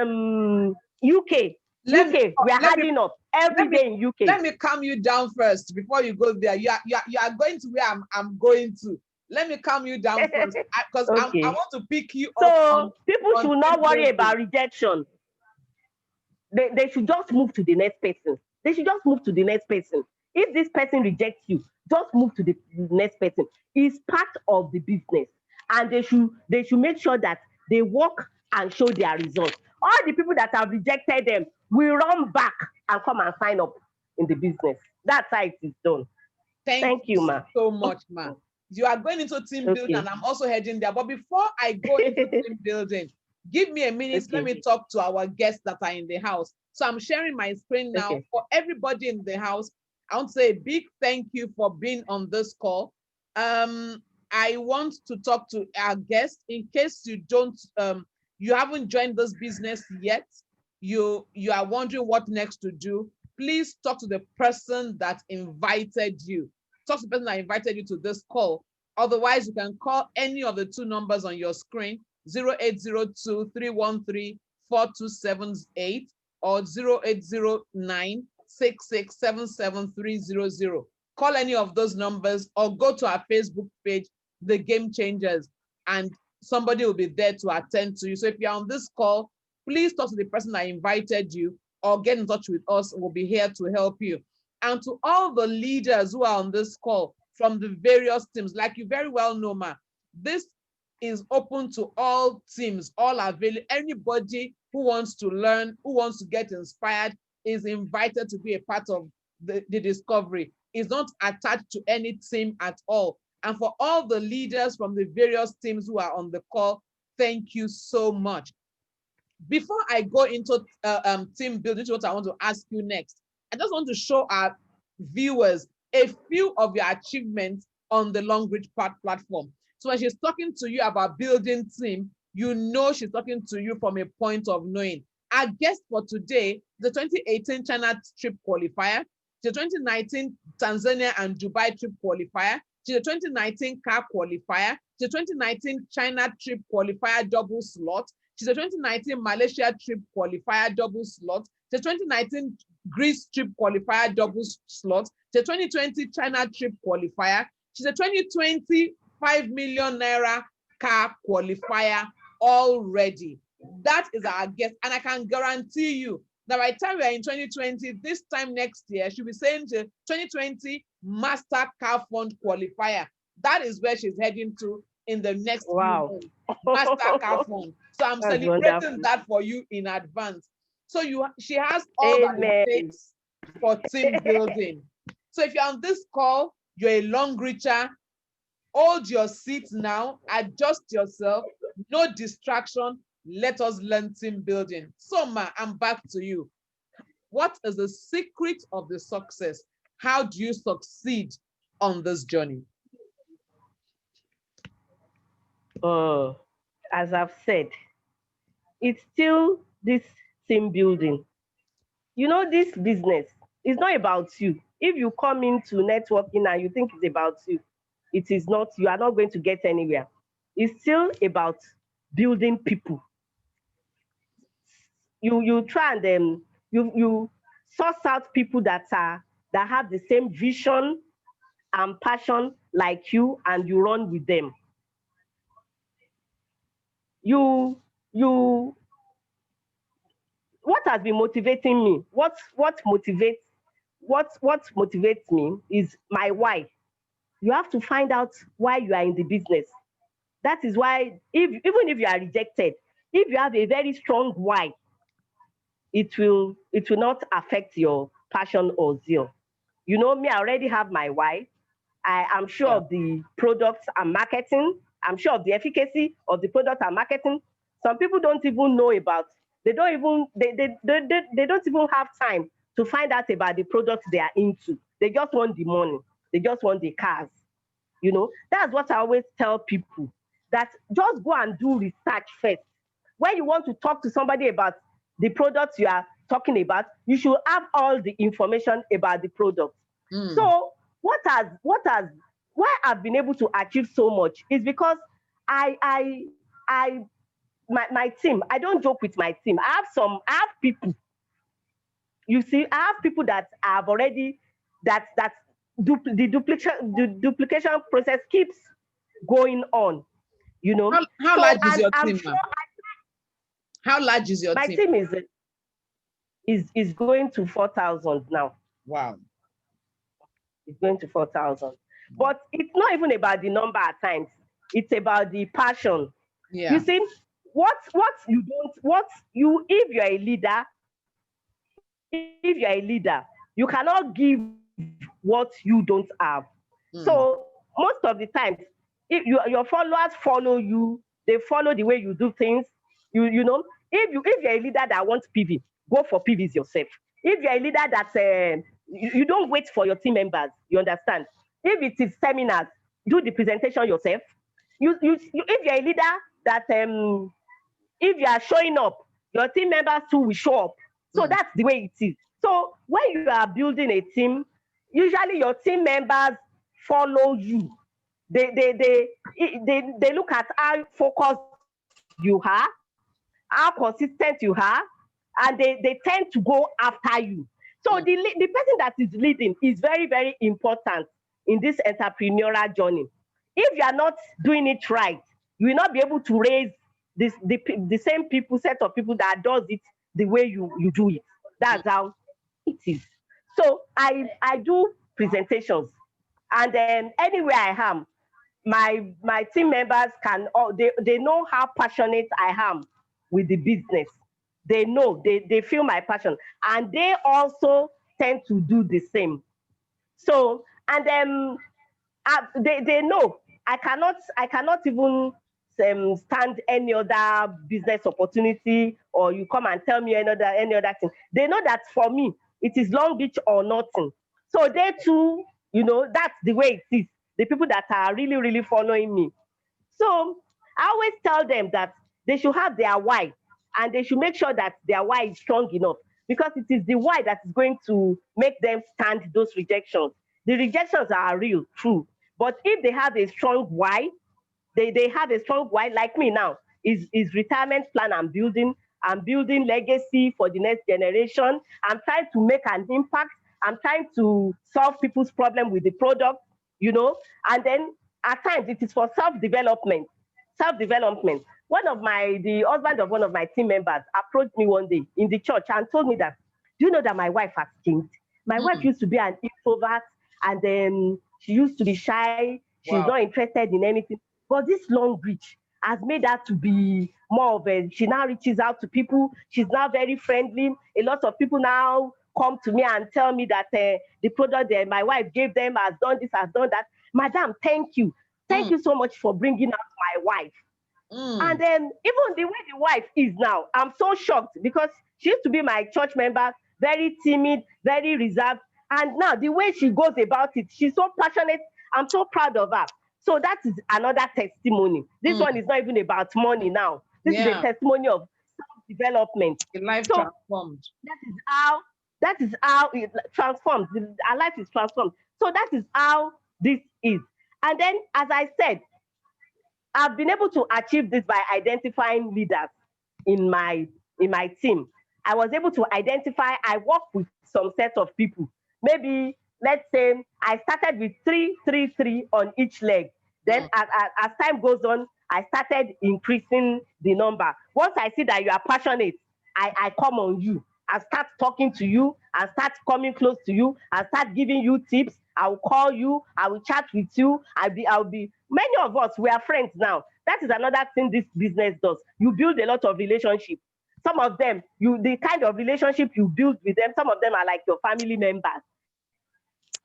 UK. We are adding up every day in UK. Let me calm you down first before you go there. You are going to where I'm going to. Let me calm you down first because I want to pick you up. So people should not worry about rejection. They should just move to the next person. They should just move to the next person. If this person rejects you, just move to the next person. It's part of the business, and they should make sure that they work and show their results. All the people that have rejected them will run back and come and sign up in the business. That's how it is done. Thank you, ma. So much, ma. You are going into team building, and I'm also heading there. But before I go into team building, give me a minute. Let me talk to our guests that are in the house. So I'm sharing my screen now for everybody in the house. I want to say a big thank you for being on this call. I want to talk to our guests in case you haven't joined this business yet. You are wondering what next to do. Please talk to the person that invited you. Talk to the person that invited you to this call. Otherwise, you can call any of the two numbers on your screen 0802-313-4278 or 0809-6677-300. Call any of those numbers or go to our Facebook page, The Game Changers, and somebody will be there to attend to you. So if you're on this call, please talk to the person that invited you or get in touch with us. We'll be here to help you. And to all the leaders who are on this call from the various teams, like you very well know, Ma, this is open to all teams, all available. Anybody who wants to learn, who wants to get inspired is invited to be a part of the discovery. It's not attached to any team at all. And for all the leaders from the various teams who are on the call, thank you so much. Before I go into team building, what I want to ask you next, I just want to show our viewers a few of your achievements on the Longrich platform. So when she's talking to you about building team, you know she's talking to you from a point of knowing. Our guest for today, the 2018 China trip qualifier, the 2019 Tanzania and Dubai trip qualifier, the 2019 car qualifier, the 2019 China trip qualifier double slot, she's a 2019 Malaysia trip qualifier double slot, the 2019 Greece trip qualifier double slot, the 2020 China trip qualifier, she's a 2020 5 million naira car qualifier already. That is our guest, and I can guarantee you that by the time we are in 2020, this time next year, she'll be saying the 2020 Master Car Fund qualifier. That is where she's heading to in the next Wow. Master Car Fund. So I'm That's celebrating wonderful. that for you in advance. So she has all that it takes for team building. So if you're on this call, you're a Longricher, hold your seat now, adjust yourself, no distraction. Let us learn team building. So, Ma, I'm back to you. What is the secret of the success? How do you succeed on this journey? As I've said, it's still this team building. You know, this business is not about you. If you come into networking and you think it's about you, it is not. You are not going to get anywhere. It's still about building people. You try and you source out people that have the same vision and passion like you, and you run with them. You What has been motivating me? What motivates me is my why. You have to find out why you are in the business. That is why, even if you are rejected, if you have a very strong why, it will not affect your passion or zeal. You know me, I already have my why. I am sure of the products I'm marketing. I'm sure of the efficacy of the product I'm marketing. Some people don't even know about, they don't even they don't even have time to find out about the products they are into. They just want the money. They just want the cars. You know, that's what I always tell people, that just go and do research first. When you want to talk to somebody about the products you are talking about, you should have all the information about the product. So why I've been able to achieve so much is because I my team. I don't joke with my team. I have people. You see, I have people that have already the duplication process keeps going on. You know, how so large is your I'm team, sure how large is your my team? team is going to 4,000 now. Wow. It's going to 4,000. But it's not even about the number at times. It's about the passion. Yeah. You see, if you're a leader, you cannot give what you don't have. So most of the times, if your followers follow you, they follow the way you do things. You know, if you're a leader that wants PV, go for PVs yourself. If you're a leader that you don't wait for your team members, you understand. If it is seminars, do the presentation yourself. If you're a leader that if you are showing up, your team members too will show up. So that's the way it is. So when you are building a team, usually your team members follow you. They look at how focused you are. you are, how consistent you are, and they tend to go after you. So the person that is leading is very, very important in this entrepreneurial journey. If you are not doing it right, you will not be able to raise the same people, set of people that does it the way you do it. That's how it is. So I do presentations, and then anywhere I am, my team members can, they know how passionate I am with the business. They know, they feel my passion, and they also tend to do the same. So, and they know I cannot even stand any other business opportunity, or you come and tell me any other thing. They know that for me it is Long Beach or nothing. So they too, that's the way it is. The people that are really, really following me. So I always tell them that they should have their why, and they should make sure that their why is strong enough, because it is the why that is going to make them stand those rejections. The rejections are real, true. But if they have a strong why, they have a strong why, like me now, is retirement plan I'm building legacy for the next generation. I'm trying to make an impact. I'm trying to solve people's problem with the product, and then at times it is for self-development. Self-development. The husband of one of my team members approached me one day in the church and told me that, do you know that my wife has changed? My wife used to be an introvert, and then she used to be shy. She's Wow. not interested in anything. But this Long Beach has made her to be more of she now reaches out to people. She's now very friendly. A lot of people now come to me and tell me that the product that my wife gave them has done this, has done that. Madam, thank you. Thank you so much for bringing out my wife. And then even the way the wife is now, I'm so shocked, because she used to be my church member, very timid, very reserved. And now the way she goes about it, she's so passionate. I'm so proud of her. So that is another testimony. This one is not even about money now. This is a testimony of self-development. Your life So transformed. that is how it transforms. Our life is transformed. So that is how this is. And then, as I said, I've been able to achieve this by identifying leaders in my team. I was able to identify, I work with some set of people. Maybe, let's say, I started with 3 on each leg. Then as time goes on, I started increasing the number. Once I see that you are passionate, I come on you. I start talking to you. I start coming close to you. I start giving you tips. I will call you. I will chat with you. I'll be. Many of us, we are friends now. That is another thing this business does. You build a lot of relationships. Some of them, the kind of relationship you build with them, some of them are like your family members.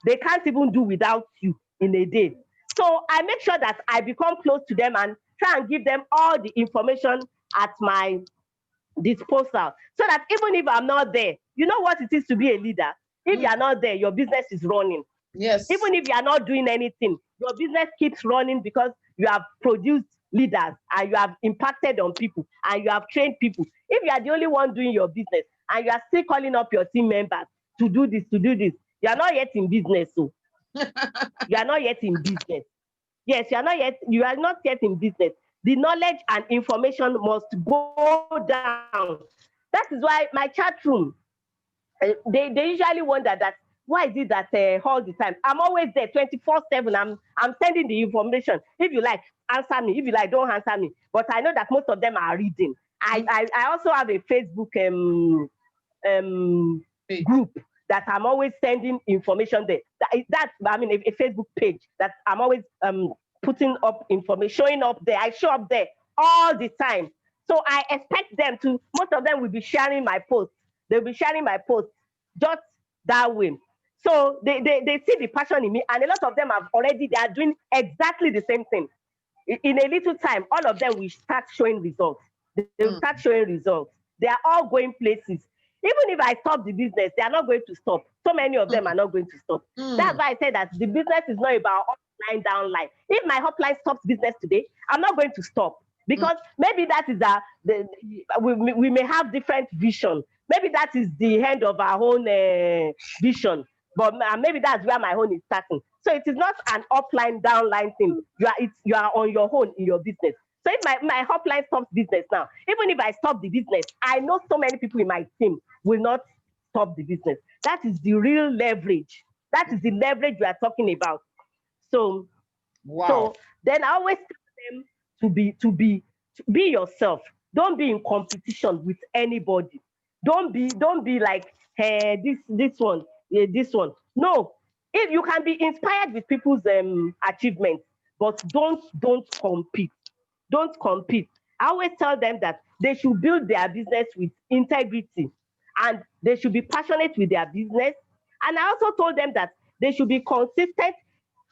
They can't even do without you in a day. So I make sure that I become close to them and try and give them all the information at my disposal, so that even if I'm not there, you know what it is to be a leader. If you are not there, your business is running. Yes. Even if you are not doing anything, your business keeps running, because you have produced leaders and you have impacted on people and you have trained people. If you are the only one doing your business and you are still calling up your team members to do this, you are not yet in business. So you are not yet in business. Yes, you are not yet in business. The knowledge and information must go down. That is why my chat room, they usually wonder that, why is it that all the time I'm always there 24/7. I'm sending the information. If you like, answer me. If you like, don't answer me. But I know that most of them are reading. I also have a Facebook group that I'm always sending information there. A Facebook page that I'm always putting up information, showing up there. I show up there all the time. So I expect them to, most of them will be sharing my posts. They'll be sharing my posts just that way. So they see the passion in me, and a lot of them they are doing exactly the same thing. In a little time, all of them will start showing results. They will start showing results. They are all going places. Even if I stop the business, they are not going to stop. So many of them are not going to stop. That's why I said that the business is not about upline, downline. If my upline stops business today, I'm not going to stop, because maybe that is we may have different vision. Maybe that is the end of our own vision, but maybe that's where my own is starting. So it is not an upline, downline thing. You are on your own in your business. So if my hotline stops business now, even if I stop the business, I know so many people in my team will not stop the business. That is the real leverage. That is the leverage we are talking about. So, Wow. so then I always tell them to be yourself. Don't be in competition with anybody. Don't be like, hey, this one, this one. No, if you can be inspired with people's achievements, but don't compete. Don't compete. I always tell them that they should build their business with integrity, and they should be passionate with their business. And I also told them that they should be consistent.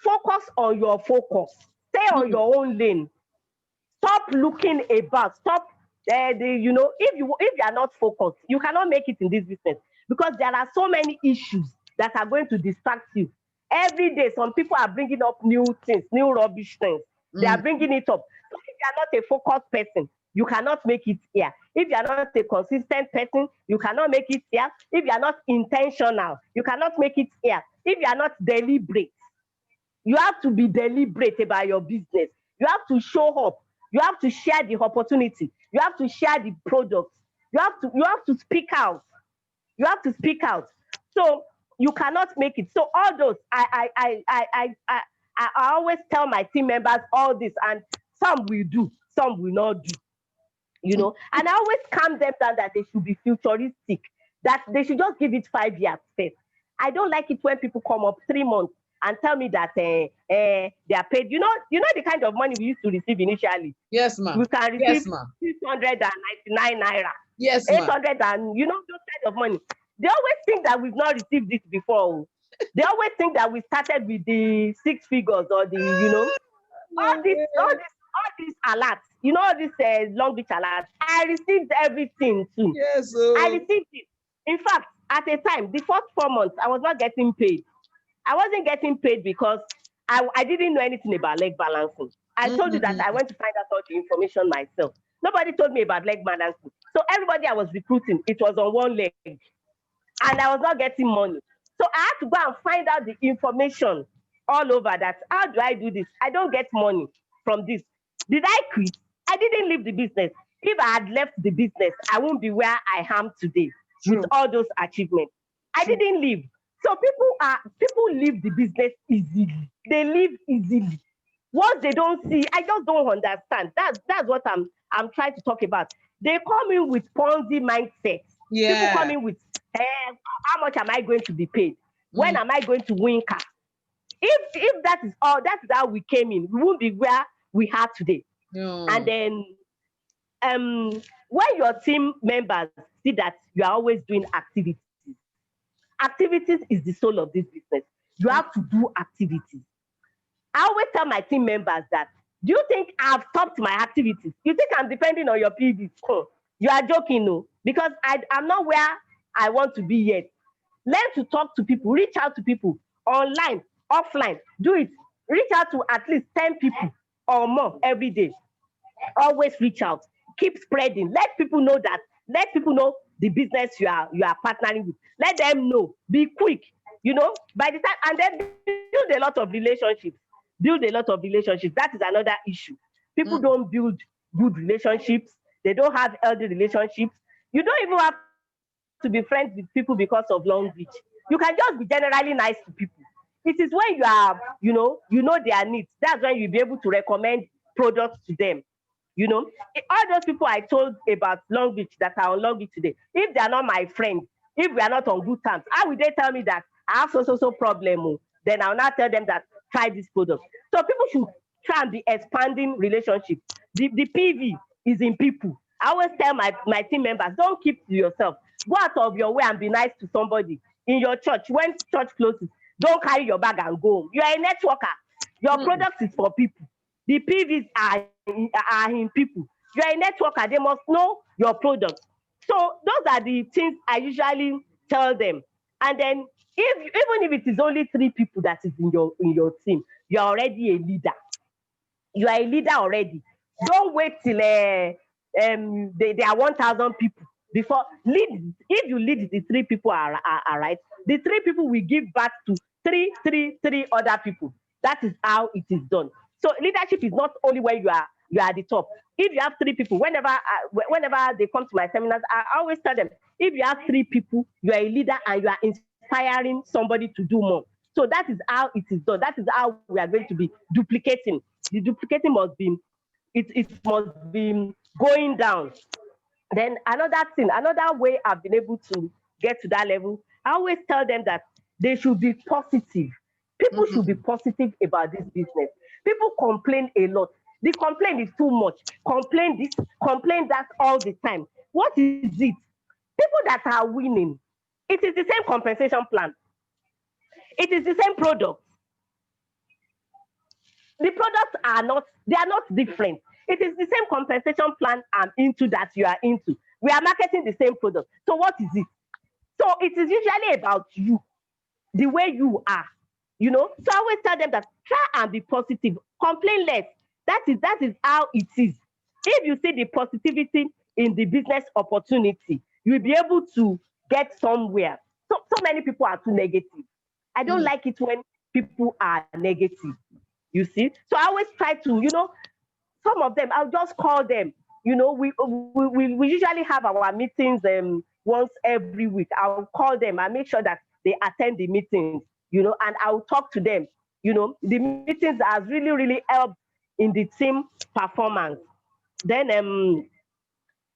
Focus on your focus. Stay on your own lane. Stop looking about. Stop. If you are not focused, you cannot make it in this business, because there are so many issues that are going to distract you. Every day, some people are bringing up new things, new rubbish things. They are bringing it up. So if you are not a focused person, you cannot make it here. If you are not a consistent person, you cannot make it here. If you are not intentional, you cannot make it here. If you are not deliberate, you have to be deliberate about your business. You have to show up. You have to share the opportunity. You have to share the products. You have to speak out. You have to speak out. So you cannot make it. So all those I always tell my team members all this, and some will do, some will not do. And I always calm them down that they should be futuristic, that they should just give it 5 years first. I don't like it when people come up 3 months and tell me that they are paid. The kind of money we used to receive initially. Yes, ma'am. We can receive Yes, ma'am. 699 naira. Yes, ma'am. 800, and those kind of money. They always think that we've not received this before. They always think that we started with the 6 figures, or all this alert. All this Longrich alert. I received everything too. Yes. I received it. In fact, at a time, the first 4 months, I was not getting paid. I wasn't getting paid because I didn't know anything about leg balancing. I told you that I went to find out all the information myself. Nobody told me about leg balancing. So everybody I was recruiting, it was on one leg. And I was not getting money. So I had to go and find out the information all over that. How do I do this? I don't get money from this. Did I quit? I didn't leave the business. If I had left the business, I won't be where I am today. True. With all those achievements. True. I didn't leave. So people leave the business easily. They leave easily. What they don't see, I just don't understand. That's what I'm trying to talk about. They come in with Ponzi mindset. Yeah. People come in with, how much am I going to be paid? When am I going to win car? If that is all, that's how we came in. We won't be where we are today. No. And then when your team members see that you are always doing activities is the soul of this business. You have to do activities. I always tell my team members that, do you think I've stopped my activities? You think I'm depending on your PV? You are joking, no? Because I'm not where I want to be yet. Learn to talk to people, reach out to people, online, offline. Do it. Reach out to at least 10 people or more every day. Always reach out. Keep spreading. Let people know that. Let people know the business you are partnering with. Let them know. Be quick. By the time, and then build a lot of relationships. That is another issue. People don't build good relationships. They don't have healthy relationships. You don't even have to be friends with people because of Longrich. You can just be generally nice to people. It is when you are, you know their needs. That's when you'll be able to recommend products to them. All those people I told about Longrich that are on Longrich today, if they are not my friends, if we are not on good terms, how will they tell me that I have so problem? Then I'll not tell them that try this product. So people should try and be expanding relationships. The PV is in people. I always tell my team members, don't keep to yourself. Go out of your way and be nice to somebody in your church. When church closes, don't carry your bag and go home. You are a networker. Your product is for people. The PVs are in people. You are a networker. They must know your product. So those are the things I usually tell them. And then even if it is only 3 people that is in your team, you are already a leader. You are a leader already. Don't wait till there are 1,000 people before lead. If you lead, the 3 people are right. The 3 people will give back to three other people. That is how it is done. So leadership is not only when you are you are at the top. If you have 3 people, whenever they come to my seminars, I always tell them, if you have 3 people, you are a leader and you are inspiring somebody to do more. So that is how it is done. That is how we are going to be duplicating. The duplicating must be, it must be going down. Then another thing, another way I've been able to get to that level, I always tell them that they should be positive. People should be positive about this business. People complain a lot. The complaint is too much. Complain this, complain that all the time. What is it? People that are winning, it is the same compensation plan. It is the same product. The products are not, they are not different. It is the same compensation plan I'm into that you are into. We are marketing the same product. So what is it? So it is usually about you, the way you are, you know. So I always tell them that try and be positive, complain less. That is how it is. If you see the positivity in the business opportunity, you'll be able to get somewhere. So many people are too negative. I don't like it when people are negative. You see, so I always try to, you know, some of them I'll just call them. You know, we usually have our meetings once every week. I'll call them and make sure that they attend the meetings, you know, and I'll talk to them. You know, the meetings has really helped in the team performance. Then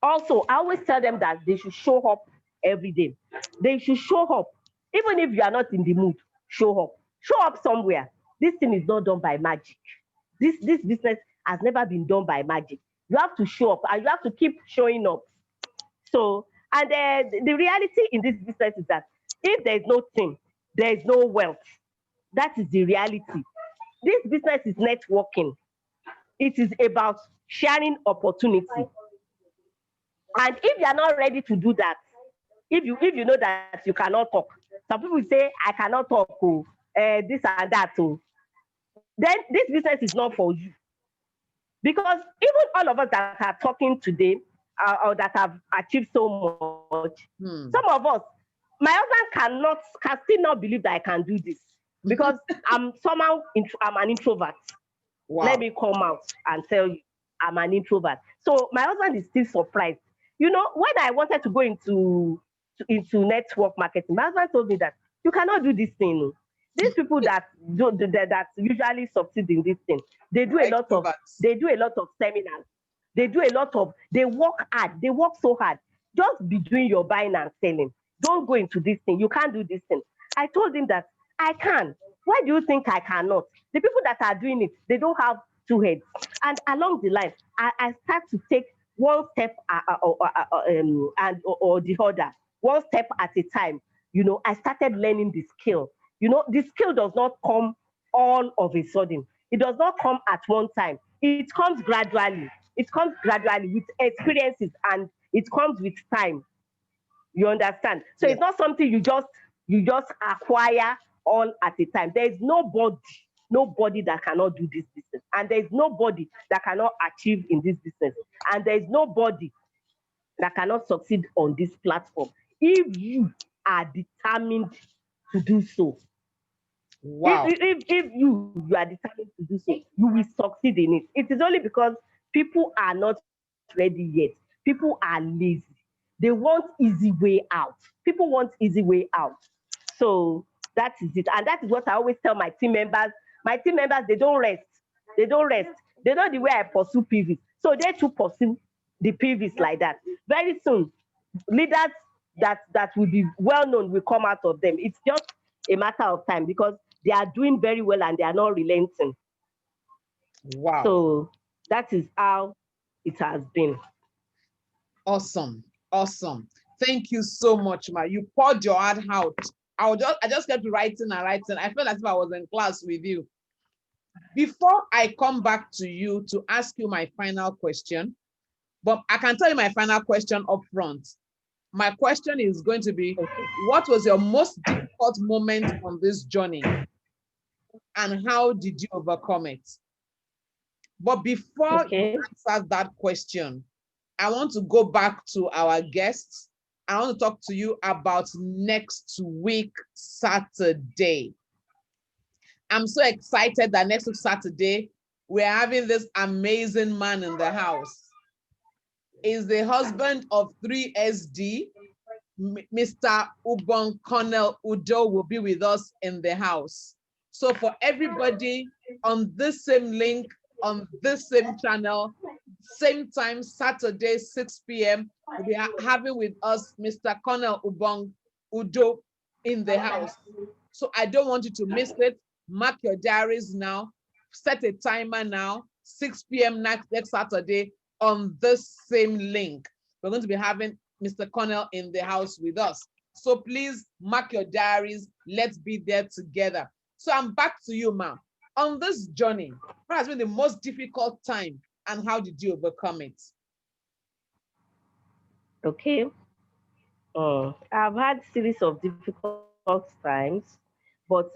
also I always tell them that they should show up every day. They should show up, even if you are not in the mood. Show up. Show up somewhere. This thing is not done by magic. This business has never been done by magic. You have to show up and you have to keep showing up. So, and the reality in this business is that if there is no team, there is no wealth. That is the reality. This business is networking. It is about sharing opportunity. And if you are not ready to do that, if you know that you cannot talk, some people say I cannot talk, this and that, then this business is not for you. Because even all of us that are talking today, or that have achieved so much, some of us, my husband can still not believe that I can do this, because I'm an introvert. Wow. Let me come out and tell you, I'm an introvert. So my husband is still surprised. You know, when I wanted to go into network marketing, my husband told me that you cannot do this thing. These people that usually succeed in this thing, they do a lot of seminars. They work hard. They work so hard. Just be doing your buying and selling. Don't go into this thing. You can't do this thing. I told him that I can. Why do you think I cannot? The people that are doing it, they don't have 2 heads. And along the line, I start to take one step or the other, one step at a time. You know, I started learning the skill. You know, the skill does not come all of a sudden. It does not come at one time. It comes gradually. It comes gradually with experiences, and it comes with time. You understand? So it's not something you just acquire all at a time. There is nobody that cannot do this business, and there is nobody that cannot achieve in this business, and there is nobody that cannot succeed on this platform if you are determined to do so. Wow. If you are determined to do so, you will succeed in it. It is only because people are not ready yet. People are lazy. They want easy way out. People want easy way out. So that is it. And that is what I always tell my team members. My team members, they don't rest. They don't rest. They know the way I pursue PVs. So they too pursue the PVs like that. Very soon, leaders that will be well known will come out of them. It's just a matter of time, because they are doing very well and they are not relenting. Wow. So that is how it has been. Awesome. Awesome. Thank you so much, Ma. You poured your heart out. I just kept writing and writing. I felt as if I was in class with you. Before I come back to you to ask you my final question, but I can tell you my final question up front. My question is going to be, what was your most difficult moment on this journey? And how did you overcome it? But before you answer that question, I want to go back to our guests. I want to talk to you about next week, Saturday. I'm so excited that next week, Saturday, we're having this amazing man in the house. Is the husband of 3SD, Mr. Ubon Colonel Udo will be with us in the house. So for everybody on this same link, on this same channel, same time, Saturday, 6 p.m., we'll be having with us Mr. Colonel Ubon Udo in the house. So I don't want you to miss it. Mark your diaries now. Set a timer now, 6 p.m. next Saturday on this same link. We're going to be having Mr. Colonel in the house with us. So please mark your diaries. Let's be there together. So I'm back to you, ma'am. On this journey, what has been the most difficult time and how did you overcome it? Okay. I've had series of difficult times, but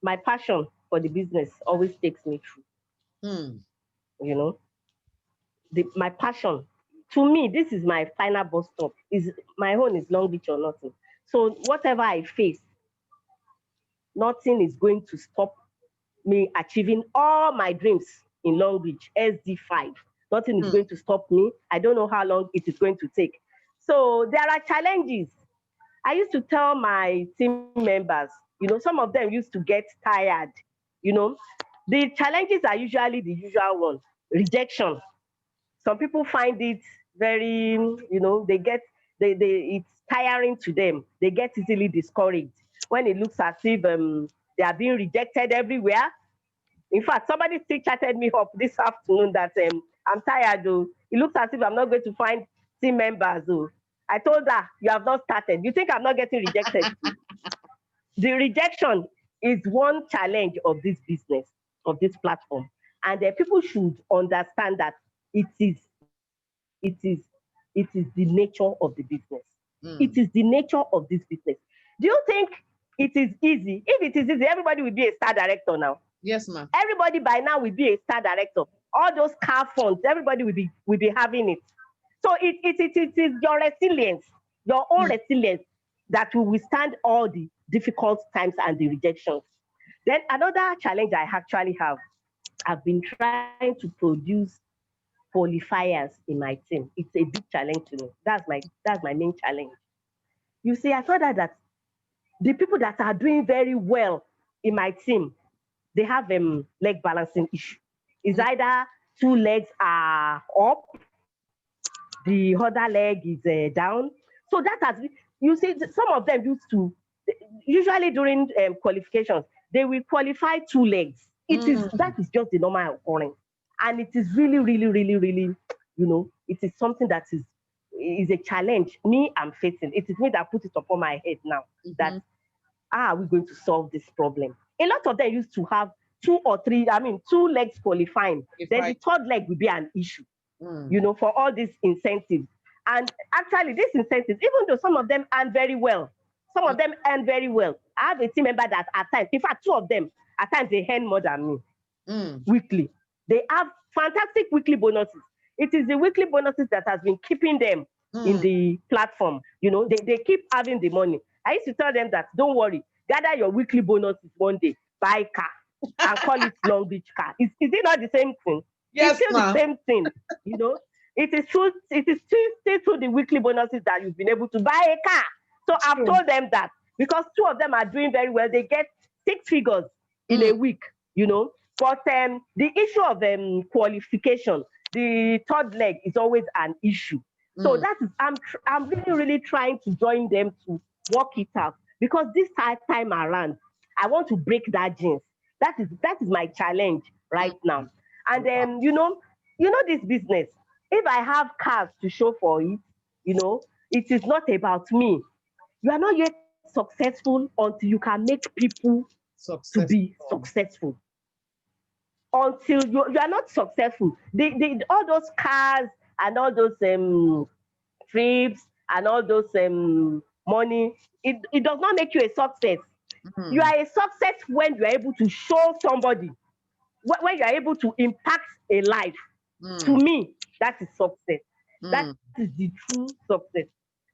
my passion for the business always takes me through. You know, my passion, to me, this is my final bus stop. Is my own is Longrich or nothing. So whatever I face, nothing is going to stop me achieving all my dreams in Longrich SD5. Nothing is going to stop me. I don't know how long it is going to take. So there are challenges. I used to tell my team members, some of them used to get tired. The challenges are usually the usual one. Rejection. Some people find it very, it's tiring to them. They get easily discouraged when it looks as if they are being rejected everywhere. In fact, somebody still chatted me up this afternoon that I'm tired. Though. It looks as if I'm not going to find team members. Though. I told her, you have not started. You think I'm not getting rejected? The rejection is one challenge of this business, of this platform. And people should understand that it is the nature of the business. It is the nature of this business. Do you think it is easy? If it is easy, everybody will be a star director now. Yes, ma'am. Everybody by now will be a star director. All those car funds, everybody will be having it. So it is your resilience, your own resilience that will withstand all the difficult times and the rejections. Then another challenge I actually have, I've been trying to produce qualifiers in my team. It's a big challenge to me. That's my main challenge. You see, I found out that the people that are doing very well in my team, they have leg balancing issue. It's either two legs are up, the other leg is down. So that has, you see, some of them usually during qualifications, they will qualify two legs. That is just the normal occurrence. And it is really, really, really, really, it is something that is a challenge. I'm facing. It is me that put it upon my head now that, how are we going to solve this problem? A lot of them used to have two legs qualifying. Then the third leg will be an issue, for all these incentives. And actually, these incentives, even though some of them earn very well, I have a team member that at times, in fact, two of them, at times they earn more than me weekly. They have fantastic weekly bonuses. It is the weekly bonuses that has been keeping them in the platform. They keep having the money. I used to tell them that, don't worry, gather your weekly bonuses one day, buy a car, and call it Longrich car. Is it not the same thing? Yes, it's still the same thing. It is still through the weekly bonuses that you've been able to buy a car. So I've told them that because two of them are doing very well, they get 6 figures in a week, But the issue of qualification, the third leg is always an issue. So that is, I'm really, really trying to join them to work it out because this time around, I want to break that jinx. That is my challenge right now. And this business, if I have cars to show for it, it is not about me. You are not yet successful until you can make people to be successful. Until you are not successful, all those cars and all those trips and all those money, it does not make you a success. You are a success when you are able to show somebody, when you are able to impact a life. To me, that is success. That is the true success.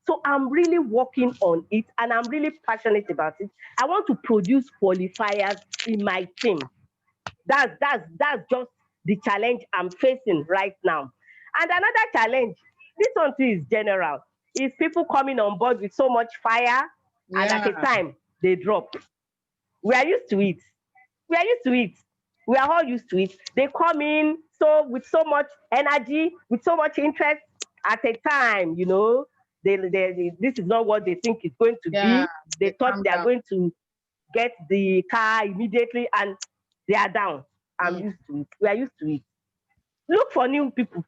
So I'm really working on it and I'm really passionate about it. I want to produce qualifiers in my team. That's just the challenge I'm facing right now. And another challenge, this one too is general, is people coming on board with so much fire and at a Yeah. time they drop. We are used to it. We are used to it. We are all used to it. They come in so with so much energy, with so much interest at a time, this is not what they think it's going to Yeah. be. They They thought calm they are down. going to get the car immediately and they are down. I'm Mm, used to it. We are used to it. Look for new people.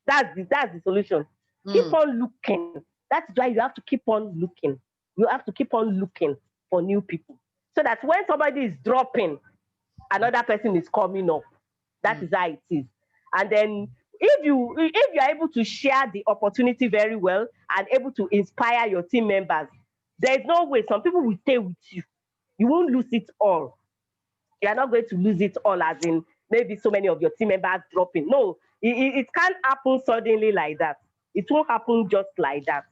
That's the solution. Keep mm. on looking. That's why you have to keep on looking. You have to keep on looking for new people. So that when somebody is dropping, another person is coming up. That Mm. is how it is. And then if you are able to share the opportunity very well and able to inspire your team members, there is no way some people will stay with you. You won't lose it all. You are not going to lose it all, as in maybe so many of your team members dropping. No, it can't happen suddenly like that. It won't happen just like that.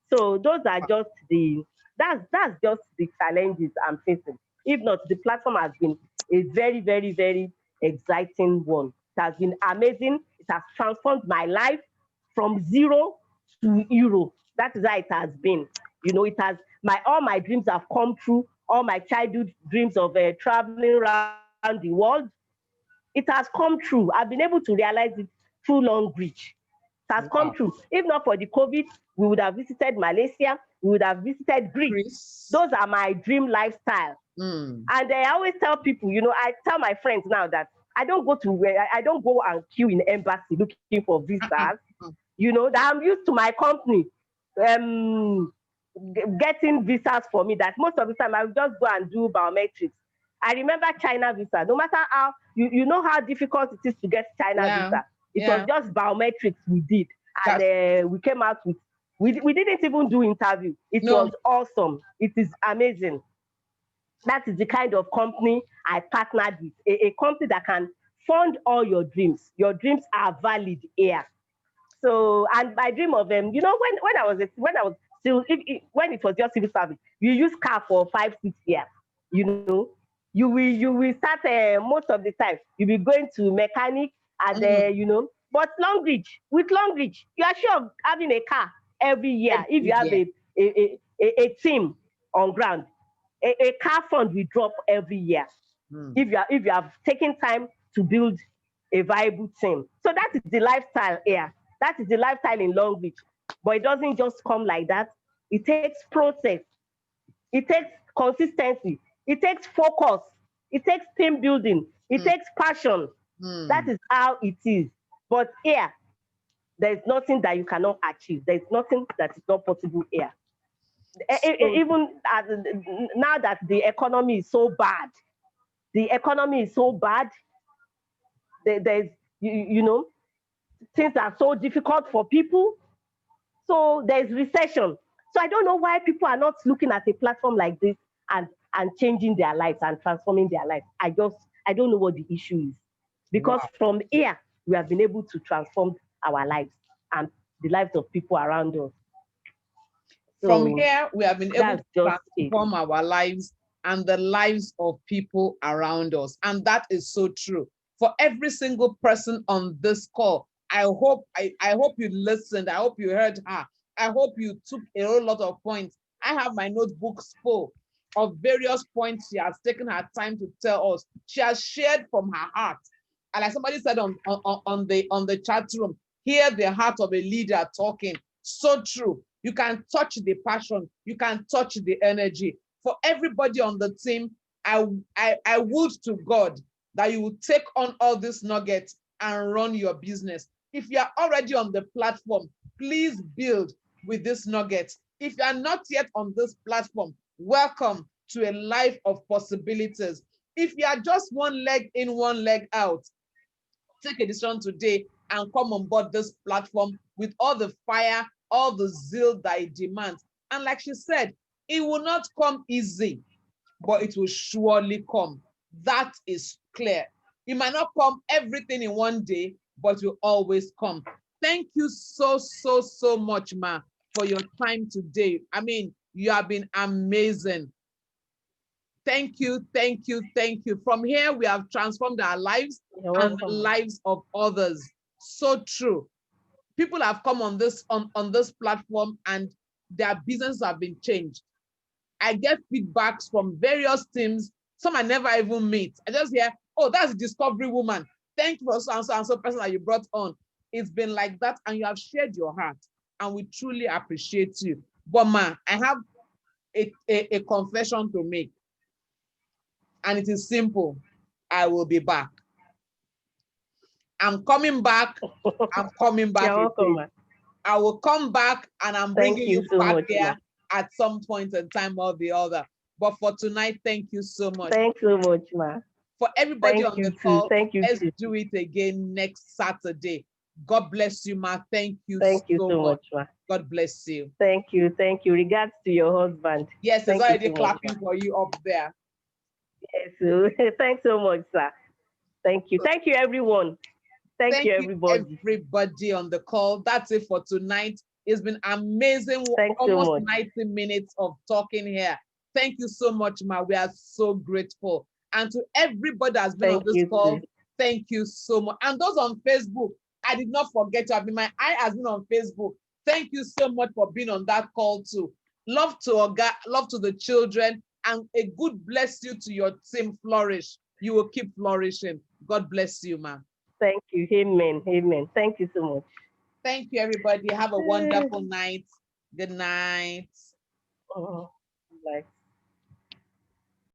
So those are just that's just the challenges I'm facing. If not, the platform has been a very, very, very exciting one. It has been amazing. It has transformed my life from zero to hero. That is how it has been. It has my all my dreams have come true. All my childhood dreams of traveling around the world, it has come true. I've been able to realize it through Longrich. It has come true. Wow. If not for the COVID, we would have visited Malaysia, we would have visited Greece. Chris. Those are my dream lifestyle. Mm. And I always tell people, I tell my friends now that I don't go and queue in embassy looking for visas. Uh-uh. That I'm used to my company um getting visas for me, that most of the time I will just go and do biometrics. I remember China visa. No matter how you know how difficult it is to get China Yeah. visa. It was Yeah. just biometrics we did, and That's we came out with. We didn't even do interview. It no. was awesome. It is amazing. That is the kind of company I partnered with. A company that can fund all your dreams. Your dreams are valid here. So, and my dream of them, when I was still, when it was just civil service, you use car for 5 6 years. You will start most of the time. You'll be going to mechanic and Mm. but with Longrich, you are sure of having a car every year if Every you have year. a team on ground. A car fund will drop every year Mm. if you have taken time to build a viable team. So that is the lifestyle here. That is the lifestyle in Long Beach. But it doesn't just come like that. It takes process. It takes consistency. It takes focus. It takes team building. It Mm. takes passion. That Mm. is how it is. But here, there is nothing that you cannot achieve. There is nothing that is not possible here. So Even now that the economy is so bad, the economy is so bad. There's things are so difficult for people. So there's recession. So I don't know why people are not looking at a platform like this and changing their lives and transforming their lives. I don't know what the issue is. Because wow. from here we have been able to transform our lives and the lives of people around us. From So here, we have been able to that's just it. transform our lives and the lives of people around us. And that is so true. For every single person on this call, I hope you listened. I hope you heard her. I hope you took a whole lot of points. I have my notebooks full of various points she has taken her time to tell us. She has shared from her heart. And like somebody said on the chat room, hear the heart of a leader talking. So true. You can touch the passion. You can touch the energy. For everybody on the team, I would to God that you will take on all these nuggets and run your business. If you are already on the platform, please build with this nugget. If you are not yet on this platform, welcome to a life of possibilities. If you are just one leg in, one leg out, take a decision today and come on board this platform with all the fire, all the zeal that it demands. And like she said, it will not come easy, but it will surely come. That is clear. It might not come everything in one day, but it will always come. Thank you so, so, so much, Ma, for your time today. I mean, you have been amazing. Thank you, thank you, thank you. From here, we have transformed our lives and the lives of others. So true. People have come on this platform and their businesses have been changed. I get feedbacks from various teams. Some I never even meet. I just hear, oh, that's a discovery woman. Thank you for so and so person that you brought on. It's been like that, and you have shared your heart, and we truly appreciate you. But ma, I have a confession to make, and it is simple. I will be back. I'm coming back. I'm coming back. You're welcome, I will come back, and I'm bringing you so back much, here at some point in time or the other. But for tonight, thank you so much. Thanks so much, ma. For everybody on the call, thank you. Let's do it again next Saturday. God bless you, ma. Thank you so much, ma. God bless you. Thank you. Regards to your husband. Yes, he's already clapping for you up there. Yes, thanks so much, sir. Thank you. Thank you, everyone. Thank you, everybody. Everybody on the call. That's it for tonight. It's been amazing. Almost 90 minutes of talking here. Thank you so much, ma. We are so grateful. And to everybody that's been on this call, thank you so much. And those on Facebook, I did not forget you. My eye has been on Facebook. Thank you so much for being on that call too. Love to the children, and a good bless you to your team. Flourish. You will keep flourishing. God bless you, ma. Thank you. Amen. Amen. Thank you so much. Thank you, everybody. Have a wonderful night. Good night. Bye.